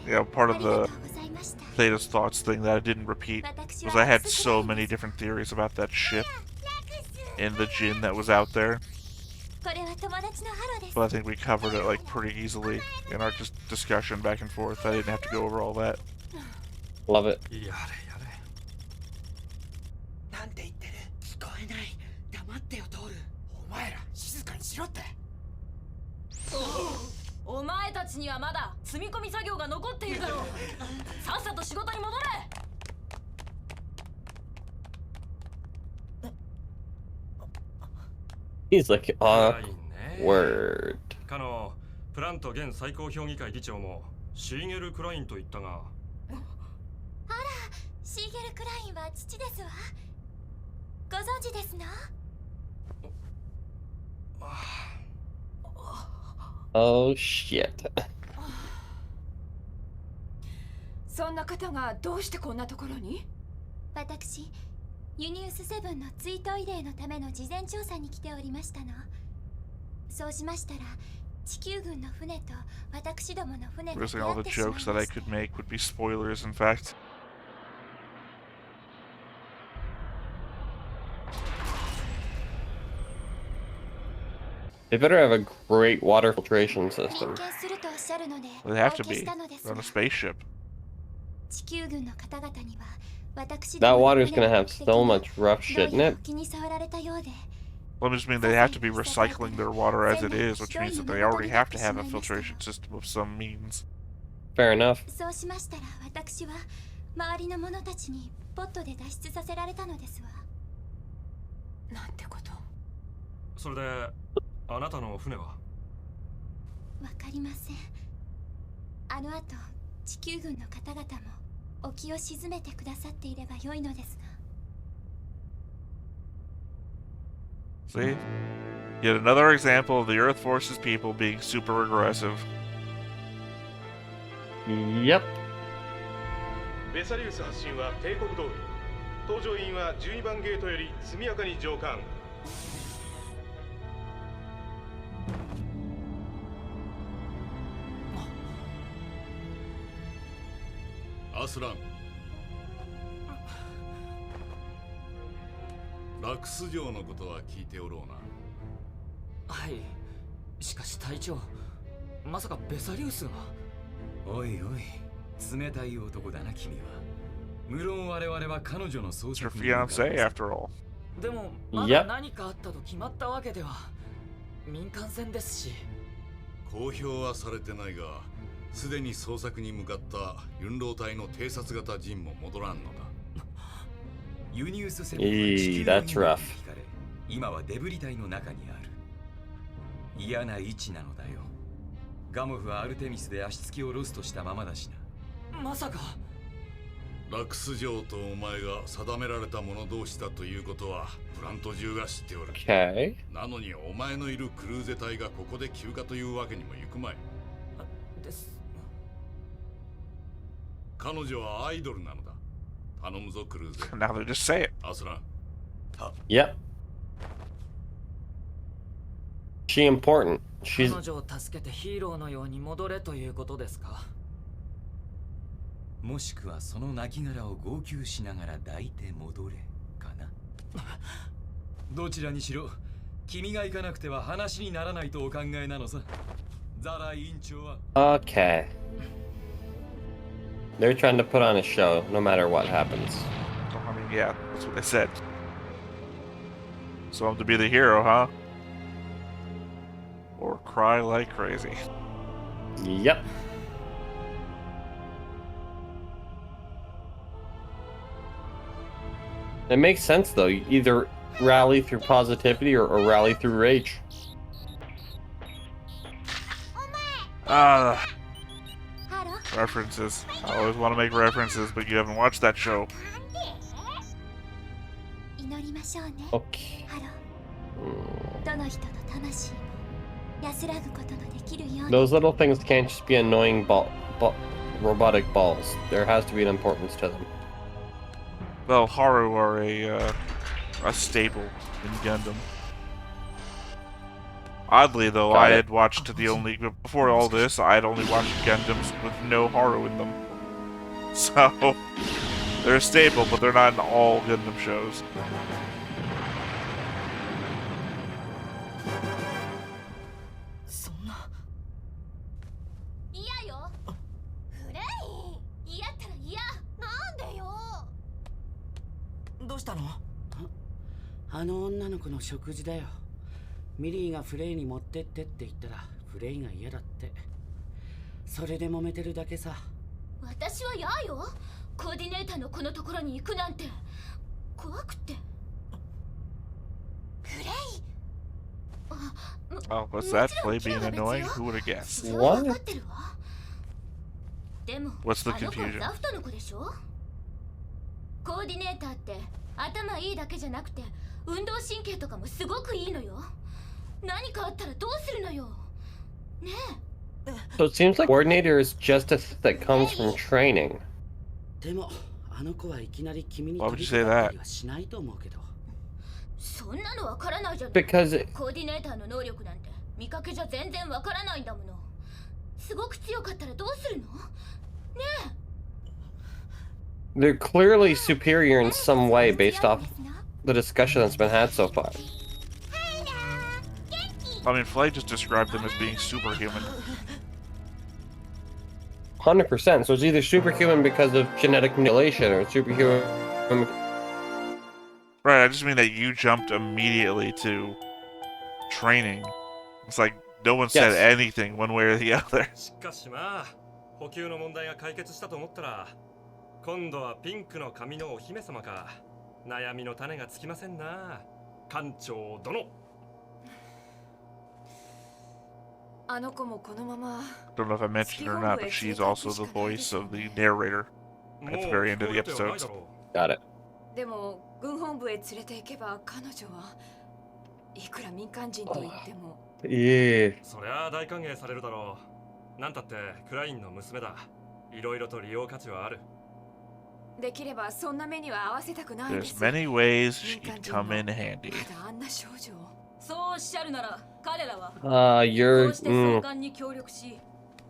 Yeah, part of the Theta's thoughts thing that I didn't repeat was I had so many different theories about that ship and the djinn that was out there. But I think we covered it like pretty easily in our just discussion back and forth. I didn't have to go over all that. Love it. お前たちにはまだ積み込み作業が残っているだろう。さっさと仕事に戻れ。He's like awkward. かのプラント現最高評議会議長もシーゲル・クラインと言ったが。あら、シーゲル・クラインは父ですわ。ご存知ですの？Oh shit. そんな方がどうしてこんなところに？私、ユニウス7の追悼慰霊のための事前調査に来ておりましたの。そうしましたら、地球軍の船と私どもの船が出 All 会っ the てしまいま jokes し that た。 I could make would be spoilers, in fact. They better have a great water filtration system. They have to be. They're on a spaceship. That water's gonna have so much rough shit in it. Well, I just mean they have to be recycling their water as it is, which means that they already have to have a filtration system of some means. Fair enough. そうしましたら私は周りの者たちにポットで脱出させられたのですわ。なんてこと。それであなたの船は？わかりません。あの後地球軍の方々も沖を沈めてくださっていれば良いのですが。See? Yet another example of the Earth Force's people being super aggressive. Yep. ベサリウス発進は帝国通り。搭乗員は12番ゲートより速やかに乗艦。アスラン、ラクス城のことは聞いておろうな。はい。しかし隊長、まさかベサリウスが。おいおい、冷たい男だな君は。無論我々は彼女の捜 It's your 索に向かう fiance after all. でもまだ何かあったと決まったわけでは。民間船ですし。公表はされてないが、すでに捜索に向かったユンロー隊の偵察型陣も戻らんのだ。ユニウスセブンは地球 That's に rough. 引かれ、今はデブリ隊の中にある。嫌な位置なのだよ。ガモフはアルテミスで足つきをロストしたままだしな。まさかラクス城とお前が定められた者同士だということはプラント中が知っておる。 Okay. なのにお前のいるクルーゼ隊がここで休暇というわけにもいくまい。です。彼女はアイドルなのだ。頼むぞクルーゼ。 Now they just say it. アスラン。 Yep. She important. She's 彼女を助けてヒーローのように戻れということですか。もしくはその亡骸を号泣しながら抱いて戻れかな。どちらにしろ君が行かなくては話にならないとお考えなのさ。ザラ委員長は。 okay. They're trying to put on a show no matter what happens. So, I mean, yeah, that's what they said. So I'm to be the hero, huh? Or cry like crazy. Yep. It makes sense though. You either rally through positivity or rally through rage. References. I always want to make references, but you haven't watched that show. 祈りましょうね。 Okay. ハロー。どの人の魂も安らぐことのできるように。 Those little things can't just be annoying robotic balls. There has to be an importance to them. Well, Haru are a staple in Gundam. Oddly, though, Got I it. had watched before all this, I had only watched Gundams with no Haru in them. So, they're a staple, but they're not in all Gundam shows. そんな。嫌よ。フレイ。嫌ったら嫌。なんでよ。どうしたの？あの女の子の食事だよ。ミリーがフレイに持ってってって言ったらフレイが嫌だって。それで揉めてるだけさ。私は嫌よ。コーディネーターのこのところに行くなんて怖くて。フレイ。Oh, what's that? Flay being annoying? Who would have guessed? What? でも What's the あの子は confusion? ザフトの子でしょ。コーディネーターって頭いいだけじゃなくて運動神経とかもすごくいいのよ。何かあったらどうするのよ。ねえ。 So it seems like coordinator is just a thing that comes from training. でもあの子はいきなり君に Why would 飛 you び say かかった that? りはしないと思うけど。そんなのわからないじゃない。 Because コーディネーターの能力なんて見かけじゃ全然わからないんだもの。すごく強かったらどうするの？ねえ。 they're clearly superior in some way based off the discussion that's been had so far. I mean, Flay just described them as being superhuman. 100%. So it's either superhuman because of genetic manipulation or superhuman. Right, I just mean that you jumped immediately to training. It's like no one said Yes. anything one way or the other. しかしまあ補給の問題が解決したと思ったら今度はピンクの髪のお姫様か。悩みの種がつきませんな艦長殿。あの子もこのまま Don't know if I mentioned it or not, but she's also the voice of the narrator at the very end of the episodes. Got it. でも軍本部へ連れて行けば彼女はいくら民間人と言っても Yeah. そりゃあ大歓迎されるだろう。なんたってクラインの娘だ。いろいろと利用価値はある。できればそんな目には合わせたくないで There's す。 many ways she'd come in handy. まだあんな少女を。そうおっしゃるなら彼らは You're こうして総監に協力し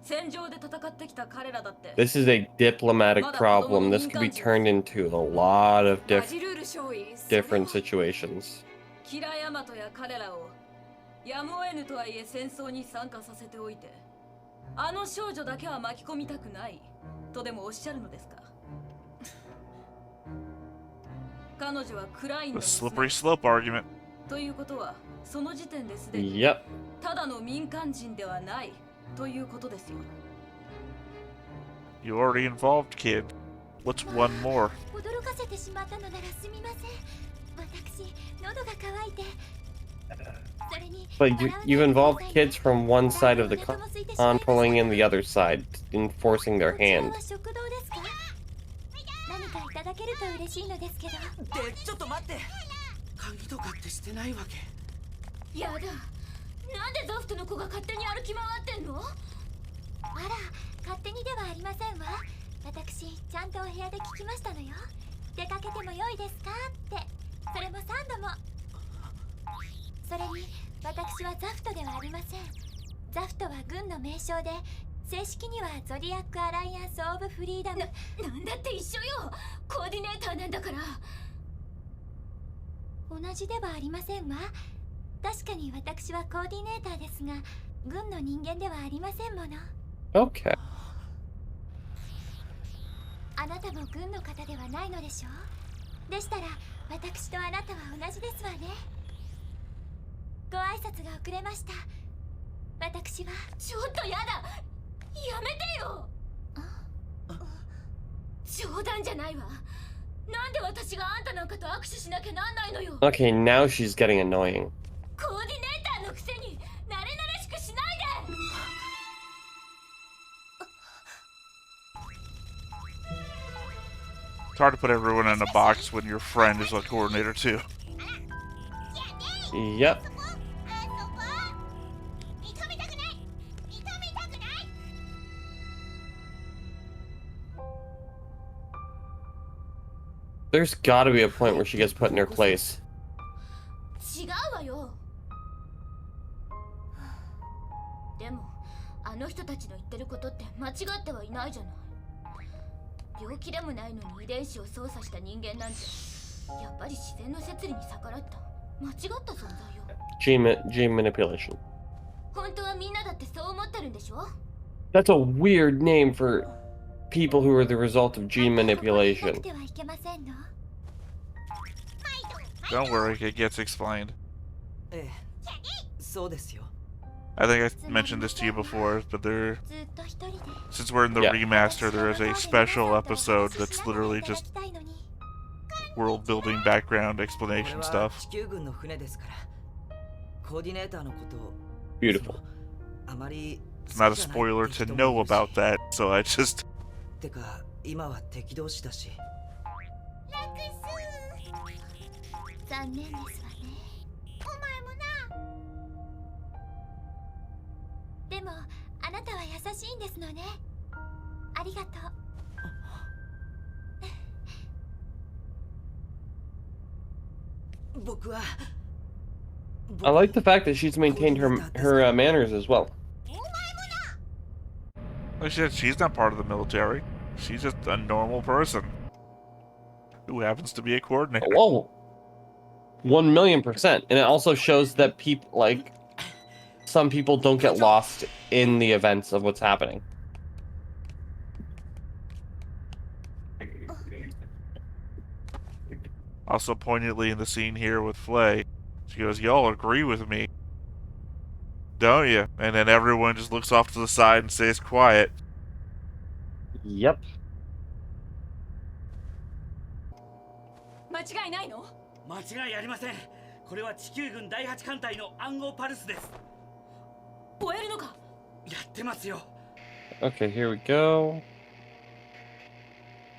戦場で戦ってきた彼らだって this is a diplomatic problem. This could be turned into a lot of different situations. キラヤマトや彼らをやむを得ぬとはいえ戦争に参加させておいてあの少女だけは巻き込みたくないとでもおっしゃるのですか彼女はクラインの The slippery slope argument. ということはその時点ですでに Yep. ただの民間人ではないということですよ You already involved, kid. What's one more? 驚かせてしまったのならすみません私喉が渇いて But you've involved kids from one side of the con pulling in the other side, enforcing their hand. 何かいただけると嬉しいのですけどちょっと待って鍵とかってしてないわけやだなんでザフトの子が勝手に歩き回ってんのあら勝手にではありませんわ私ちゃんとお部屋で聞きましたのよ出かけてもよいですかってそれも3度もそれに私はザフトではありませんザフトは軍の名称で正式にはゾディアックアライアンスオブフリーダムなんだって一緒よコーディネーターなんだから同じではありませんわ確かに私はコーディネーターですが軍の人間ではありませんもの Okay. あなたも軍の方ではないのでしょうでしたら私とあなたは同じですわねご挨拶が遅れました私はちょっとやだやめてよ冗談じゃないわなんで私があんたなんかと握手しなきゃなんないのよ Okay, now she's getting annoying. コーディネーターのくせに慣れ慣れしくしないで It's hard to put everyone in a box when your friend is a coordinator too. Yep. There's gotta be a point where she gets put in her place. 違うわよでもあの人たちの言ってることって間違ってはいないじゃない病気でもないのに遺伝子を操作した人間なんてやっぱり自然の摂理に逆らった間違った存在よ Gene manipulation. 本当はみんなだってそう思ってるんでしょ That's a weird name for people who are the result of gene manipulation. Don't worry, it gets explained. I think I mentioned this to you before, but since we're in the remaster, there is a special episode that's literally just world building background explanation stuff. Beautiful. It's not a spoiler to know about that, so I just... てか今は敵同士だし残念ですわねお前もなでもあなたは優しいんですのねありがとう 僕は I like the fact that she's maintained her manners as well. Like she said, she's not part of the military. She's just a normal person who happens to be a coordinator. Whoa. 1,000,000%. And it also shows that people, like, some people don't get lost in the events of what's happening. Also poignantly in the scene here with Flay, she goes, "Y'all agree with me, don't you?" And then everyone just looks off to the side and stays quiet. Yep. 間違いないの？間違いありません。これは地球軍第8艦隊の暗号パルスです。追えるのか？やってますよ。Okay, here we go.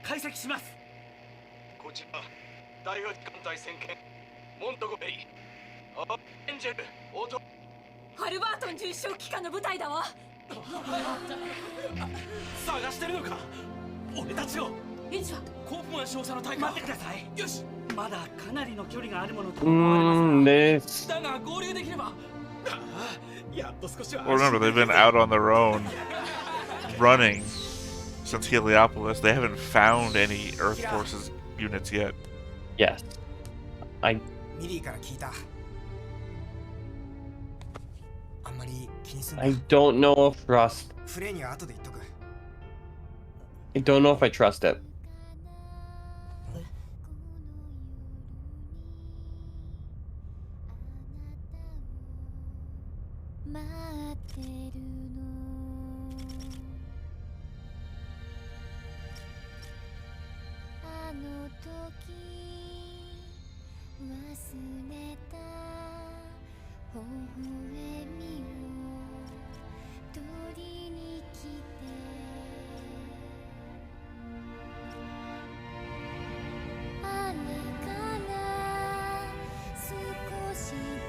解析します。こちら第8艦隊先見モントゴベリーエンジェルオートハルバートン巡視機関の部隊だわ。探してるのか？俺たちを。いつはコープマン少佐の大会。待ってください。よし。まだかなりの距離があるものと This. だが合流できれば。やっと少しは。Well, remember, they've been out on their own, running since Heliopolis. They haven't found any Earth Forces units yet. Yes. I ミリーから聞いた。あんまり気にすんな。 I don't know if trust. フレイには後で言っとく。 I don't know if I trust it. 待ってるのあの時忘れた微笑みを取りに来てあれから少し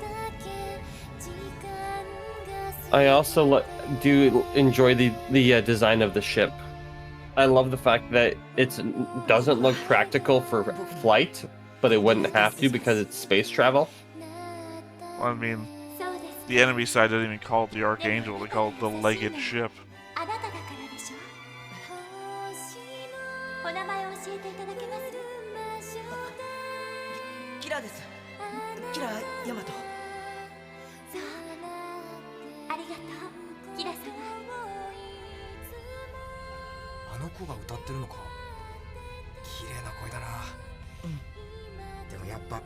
だけ時間 I also do enjoy the design of the ship. I love the fact that it doesn't look practical for flight, but it wouldn't have to because it's space travel. Well, I mean, the enemy side didn't even call it the Archangel, they called it the Legged Ship. あなただからでしょ。お名前を教えていただけます？キラです。キラヤマト。そう。ありがとう、キラ様。あの子が歌ってるのか。綺麗な声だな。でもやっぱ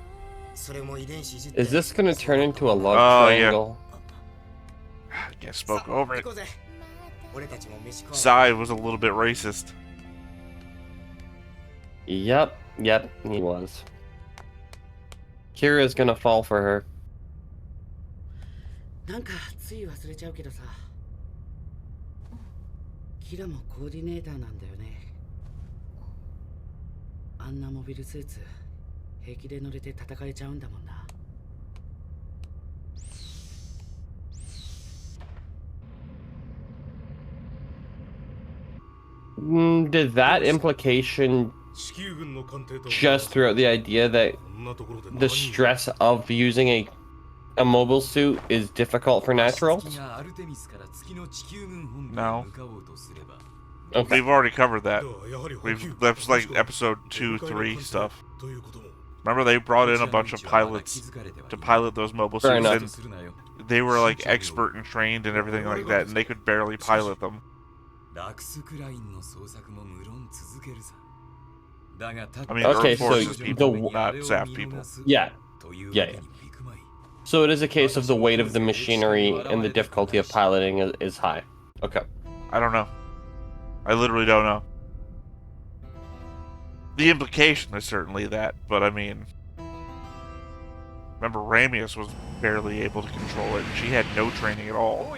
それも遺伝子いじって。 Is this gonna turn into a love triangle? I guess spoke over it. 俺たちも飯食おう。 Sai was a little bit racist. Yep, he was. Kira's gonna fall for her. なんかつい忘れちゃうけどさ、キラもコーディネーターなんだよね。あんなモビルスーツ平気で乗れて戦えちゃうんだもんな。Did that implication just throughout the idea that the stress of using a mobile suit is difficult for naturals? No. Okay. We've already covered that. That's like episode 2, 3 stuff. Remember, they brought in a bunch of pilots to pilot those mobile Fair suits, enough. and they were like expert and trained and everything like that, and they could barely pilot them. I mean, okay, Earth so Forces people, not zaft people. Yeah. So it is a case of the weight of the machinery and the difficulty of piloting is high. Okay. I don't know. I literally don't know. The implication is certainly that, but I mean... Remember, Ramius was barely able to control it, and she had no training at all.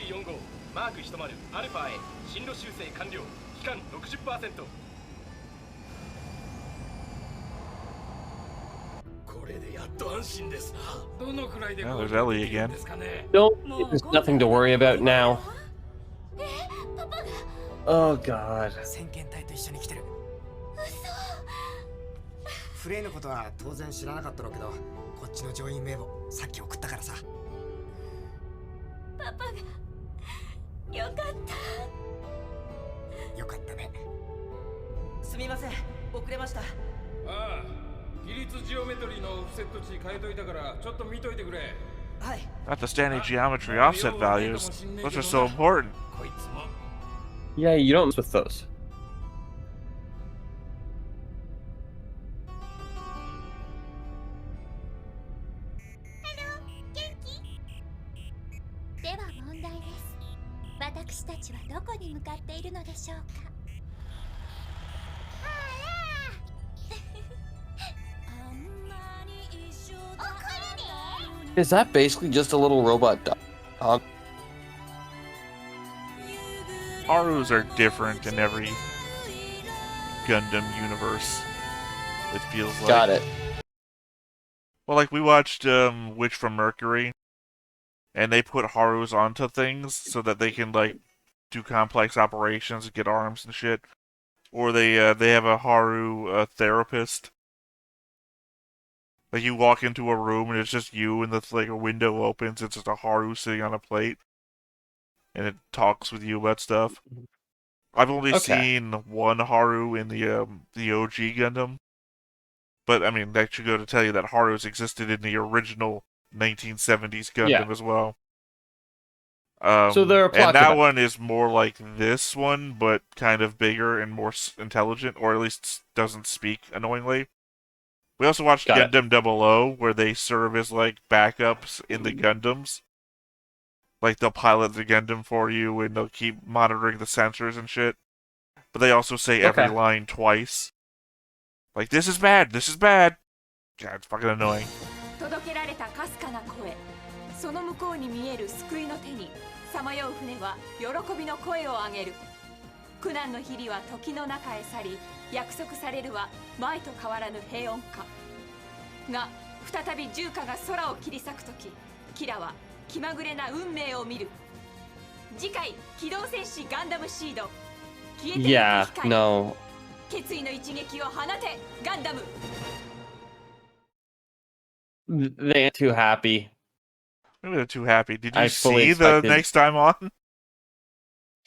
Oh, there's Ellie again. There's nothing to worry about now. Oh god. フレイのことは当然知らなかったろうけど、こっちの乗員名簿さっき送ったからさ。パパがよかった。よかったね。すみません、遅れました。ああ、比率ジオメトリーのオフセット値変えといたからちょっと見といてくれ。はい。 Not the standing geometry offset values. Those are so important. Yeah, you don't mess with those. では問題です。私たちはどこに向かっているのでしょうか。 Is that basically just a little robot dog? Harus are different in every Gundam universe. It feels like. Got it. Well, like we watched Witch from Mercury, and they put Harus onto things so that they can like do complex operations, get arms and shit. Or they have a Haru therapist. Like you walk into a room and it's just you, and like a window opens. It's just a Haru sitting on a plate, and it talks with you about stuff. I've only seen one Haru in the OG Gundam, but I mean that should go to tell you that Harus existed in the original 1970s Gundam as well. So there are plots and that one is more like this one, but kind of bigger and more intelligent, or at least doesn't speak annoyingly. We also watched Gundam 00, where they serve as like backups in the Gundams. Like they'll pilot the Gundam for you, and they'll keep monitoring the sensors and shit. But they also say every line twice. Like, this is bad, this is bad. God, it's fucking annoying. 届けられたかすかな声、その向こうに見える救いの手にさまよう船は喜びの声を上げる。苦難の日々は時の中へ去り、約束されるは前と変わらぬ平穏か。が再び重火が空を切り裂くとき、キラは気まぐれな運命を見る。次回機動戦士ガンダムシード。消えていく光。No. 決意の一撃を放て、ガンダム。They ain't too happy. Maybe they're too happy. Did you see the next time on?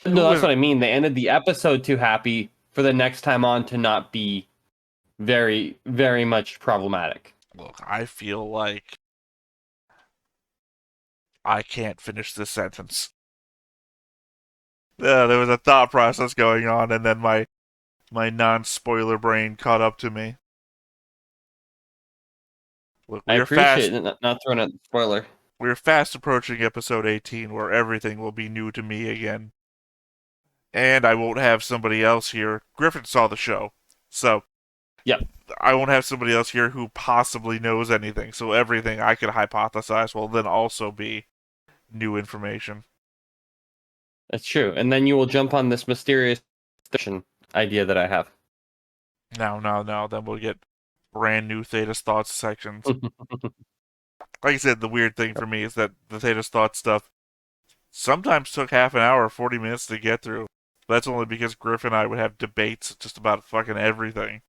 No, that's what I mean. They ended the episode too happy for the next time on to not be very, very much problematic. Look, I feel like I can't finish this sentence. There was a thought process going on, and then my non-spoiler brain caught up to me. Look, I appreciate it, not throwing out the spoiler. We're fast approaching episode 18, where everything will be new to me again. And I won't have somebody else here. Griffin saw the show, so I won't have somebody else here who possibly knows anything. So everything I could hypothesize will then also be new information. That's true. And then you will jump on this mysterious idea that I have. No. Then we'll get brand new Theta's Thoughts sections. Like I said, the weird thing for me is that the Theta's Thoughts stuff sometimes took half an hour, 40 minutes to get through. That's only because Griff and I would have debates just about fucking everything.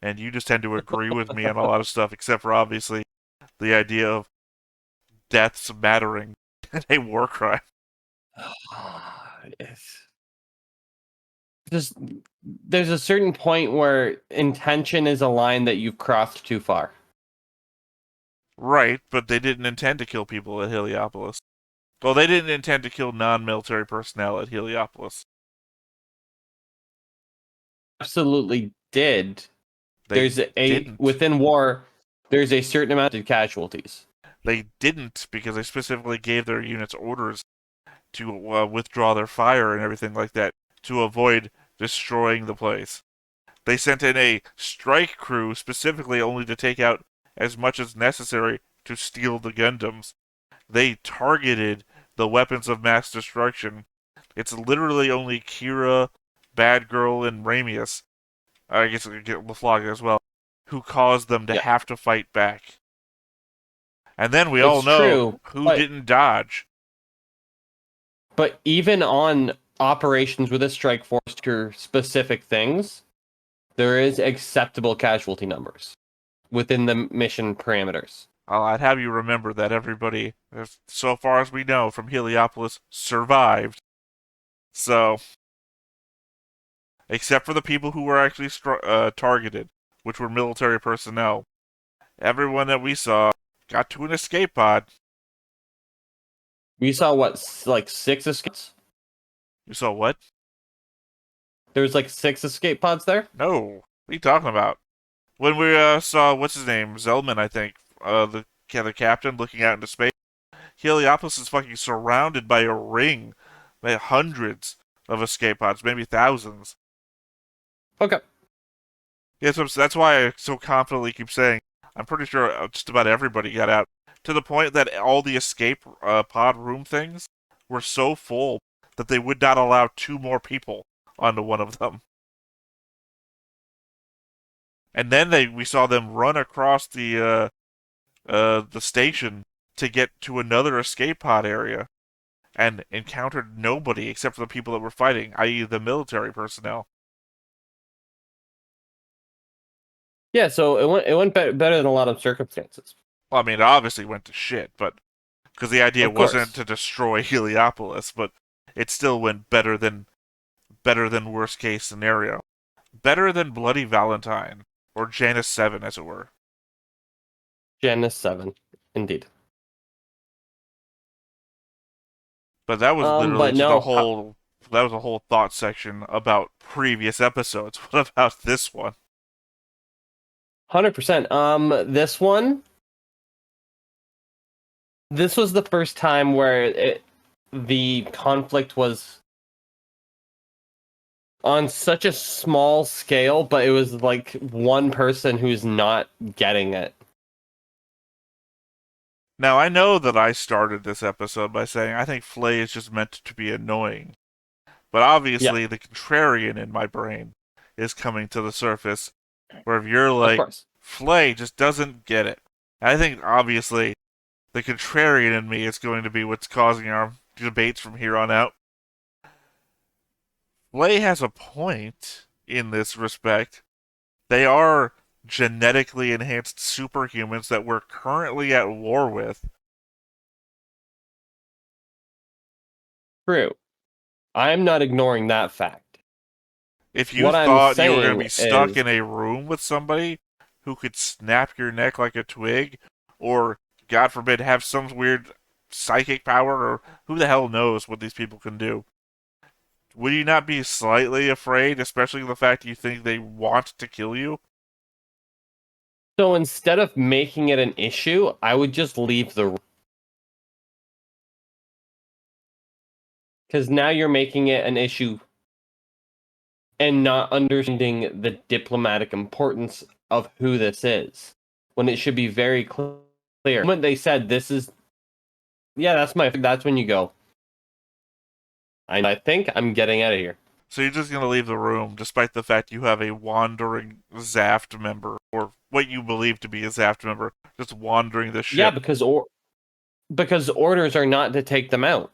And you just tend to agree with me on a lot of stuff, except for obviously the idea of deaths mattering in a war crime. There's a certain point where intention is a line that you've crossed too far. Right, but they didn't intend to kill people at Heliopolis. Well, they didn't intend to kill non-military personnel at Heliopolis. Absolutely did. Within war, there's a certain amount of casualties. They didn't, because they specifically gave their units orders to withdraw their fire and everything like that to avoid destroying the place. They sent in a strike crew specifically only to take out as much as necessary to steal the Gundams. They targeted the weapons of mass destruction. It's literally only Kira, Bad Girl, and Ramius, I guess we get LaFlaga as well, who caused them to have to fight back. And then we all know who didn't dodge. But even on operations with a strike force to specific things, there is acceptable casualty numbers within the mission parameters. I'd have you remember that everybody, so far as we know, from Heliopolis survived. So, except for the people who were actually targeted, which were military personnel, everyone that we saw got to an escape pod. We saw, like 6 escapes? You saw what? There was like 6 escape pods there? No. What are you talking about? When we saw, what's his name? Zellman, I think. The captain looking out into space. Heliopolis is fucking surrounded by a ring. By hundreds of escape pods, maybe thousands. Okay. Yeah, so that's why I so confidently keep saying I'm pretty sure just about everybody got out. To the point that all the escape pod room things were so full that they would not allow 2 more people onto one of them. And then we saw them run across the station to get to another escape pod area, and encountered nobody except for the people that were fighting, i.e. the military personnel. Yeah, so it went better than a lot of circumstances. Well, I mean, it obviously went to shit, but because the idea Of course. wasn't to destroy Heliopolis, but it still went better than worst case scenario. Better than Bloody Valentine, or Janus 7, as it were. Janus 7, indeed. But that was literally just no, a whole that was a whole thought section about previous episodes. What about this one? 100%. This was the first time where the conflict was on such a small scale, but it was like one person who's not getting it. Now, I know that I started this episode by saying I think Flay is just meant to be annoying. But obviously, the contrarian in my brain is coming to the surface, where if you're like, Flay just doesn't get it. I think, obviously, the contrarian in me is going to be what's causing our debates from here on out. Flay has a point in this respect. They are genetically enhanced superhumans that we're currently at war with. True. I'm not ignoring that fact. If you thought you were going to be stuck in a room with somebody who could snap your neck like a twig, or, God forbid, have some weird psychic power, or who the hell knows what these people can do, would you not be slightly afraid, especially the fact that you think they want to kill you? So instead of making it an issue, I would just leave the room. Because now you're making it an issue and not understanding the diplomatic importance of who this is, when it should be very clear. The moment they said this is, that's when you go, I think I'm getting out of here. So you're just going to leave the room, despite the fact you have a wandering Zaft member, or what you believe to be a Zaft member, just wandering the ship. Yeah, because orders are not to take them out.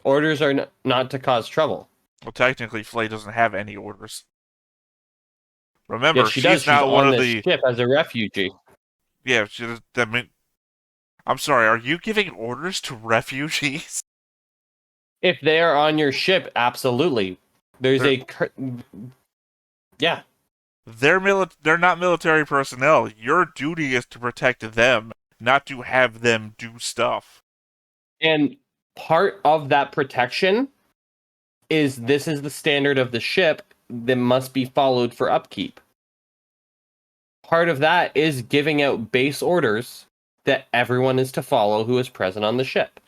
Orders are not to cause trouble. Well, technically, Flay doesn't have any orders. Remember, yeah, she's not one on of the ship as a refugee. Yeah, I'm sorry, are you giving orders to refugees? If they are on your ship, absolutely. There's yeah. They're not military personnel. Your duty is to protect them, not to have them do stuff. And part of that protection is this is the standard of the ship that must be followed for upkeep. Part of that is giving out base orders that everyone is to follow who is present on the ship.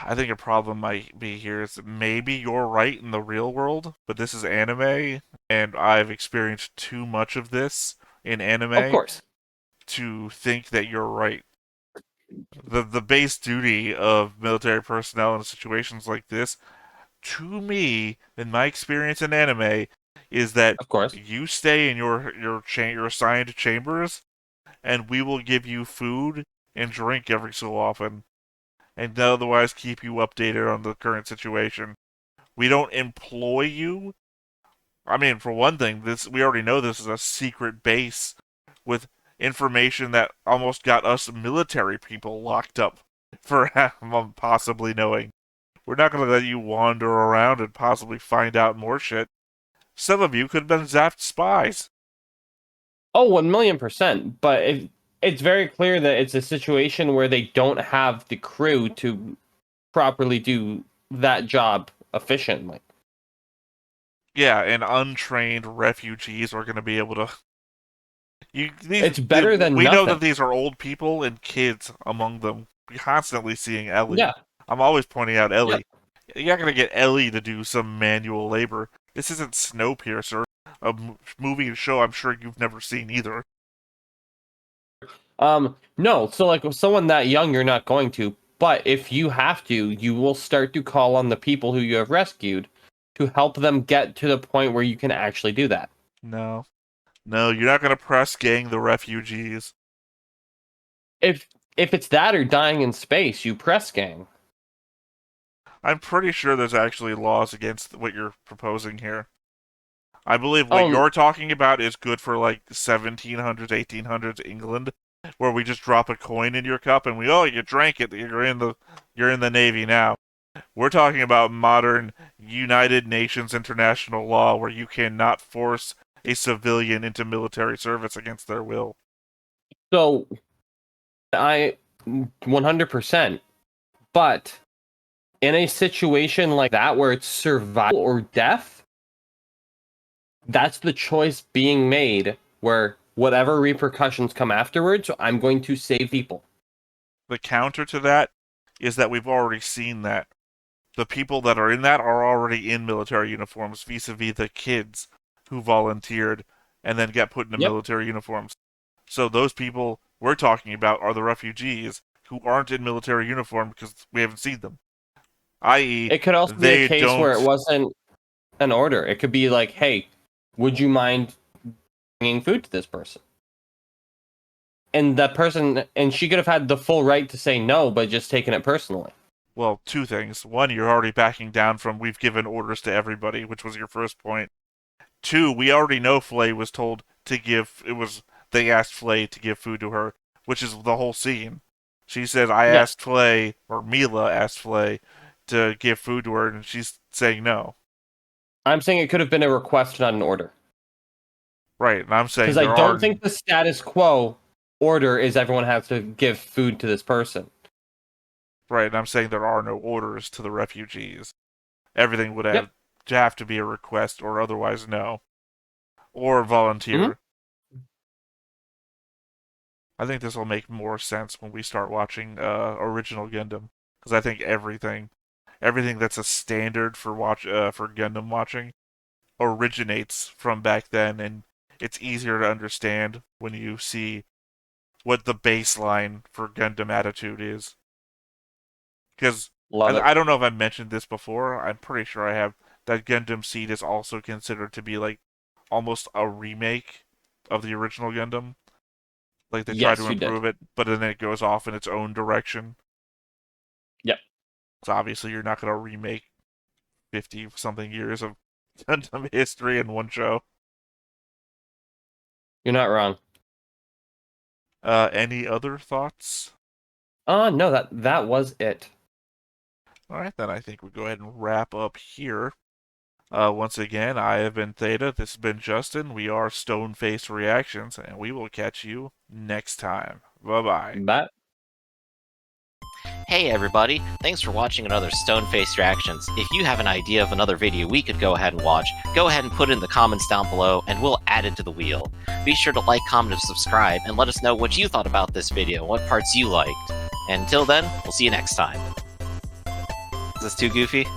I think a problem might be here is that maybe you're right in the real world, but this is anime, and I've experienced too much of this in anime Of course. to think that you're right. The base duty of military personnel in situations like this, to me, in my experience in anime, is that of course you stay in your assigned chambers, and we will give you food and drink every so often, and otherwise keep you updated on the current situation. We don't employ you. I mean, for one thing, we already know this is a secret base with information that almost got us military people locked up for possibly knowing. We're not going to let you wander around and possibly find out more shit. Some of you could have been Zaft spies. Oh, 1,000,000%. But it's very clear that it's a situation where they don't have the crew to properly do that job efficiently. Yeah, and untrained refugees are going to be able to... It's better than we nothing. know that these are old people and kids among them. We're constantly seeing Ellie. Yeah. I'm always pointing out Ellie. Yeah. You're not going to get Ellie to do some manual labor. This isn't Snowpiercer, a movie and show I'm sure you've never seen either. No, so like with someone that young, you're not going to. But if you have to, you will start to call on the people who you have rescued to help them get to the point where you can actually do that. No, you're not going to press gang the refugees. If it's that or dying in space, you press gang. I'm pretty sure there's actually laws against what you're proposing here. I believe what you're talking about is good for like 1700s, 1800s England, where we just drop a coin in your cup and you drank it, you're in the Navy now. We're talking about modern United Nations international law where you cannot force a civilian into military service against their will. So, 100%. But in a situation like that where it's survival or death, that's the choice being made where whatever repercussions come afterwards, I'm going to save people. The counter to that is that we've already seen that. The people that are in that are already in military uniforms vis-a-vis the kids who volunteered and then get put into military uniforms. So those people we're talking about are the refugees who aren't in military uniform because we haven't seen them. I.e., it could also be a case where it wasn't an order. It could be like, hey, would you mind bringing food to this person? And that person, and she could have had the full right to say no, but just taken it personally. Well, two things. One, you're already backing down from we've given orders to everybody, which was your first point. Two, we already know Flay was told to give, they asked Flay to give food to her, which is the whole scene. She said, I asked Flay, or Mila asked Flay, to give food to her, and she's saying no. I'm saying it could have been a request, not an order. Right, and I'm saying because I don't think the status quo order is everyone has to give food to this person. Right, and I'm saying there are no orders to the refugees. Everything would have to be a request, or otherwise no. Or volunteer. Mm-hmm. I think this will make more sense when we start watching original Gundam. Because I think everything that's a standard for Gundam watching originates from back then, and it's easier to understand when you see what the baseline for Gundam attitude is. Because I don't know if I've mentioned this before, I'm pretty sure I have, that Gundam Seed is also considered to be like almost a remake of the original Gundam. Like they try to improve it, but then it goes off in its own direction. Yep. So obviously you're not going to remake 50-something years of Gundam history in one show. You're not wrong. Any other thoughts? No, that was it. Alright, then I think we'll go ahead and wrap up here. Once again, I have been Theta, this has been Justin, we are Stone-Faced Reactions, and we will catch you next time. Bye-bye. Bye. Hey everybody, thanks for watching another Stone-Faced Reactions. If you have an idea of another video we could go ahead and watch, go ahead and put it in the comments down below and we'll add it to the wheel. Be sure to like, comment, and subscribe, and let us know what you thought about this video, what parts you liked. And until then, we'll see you next time. Is this too goofy?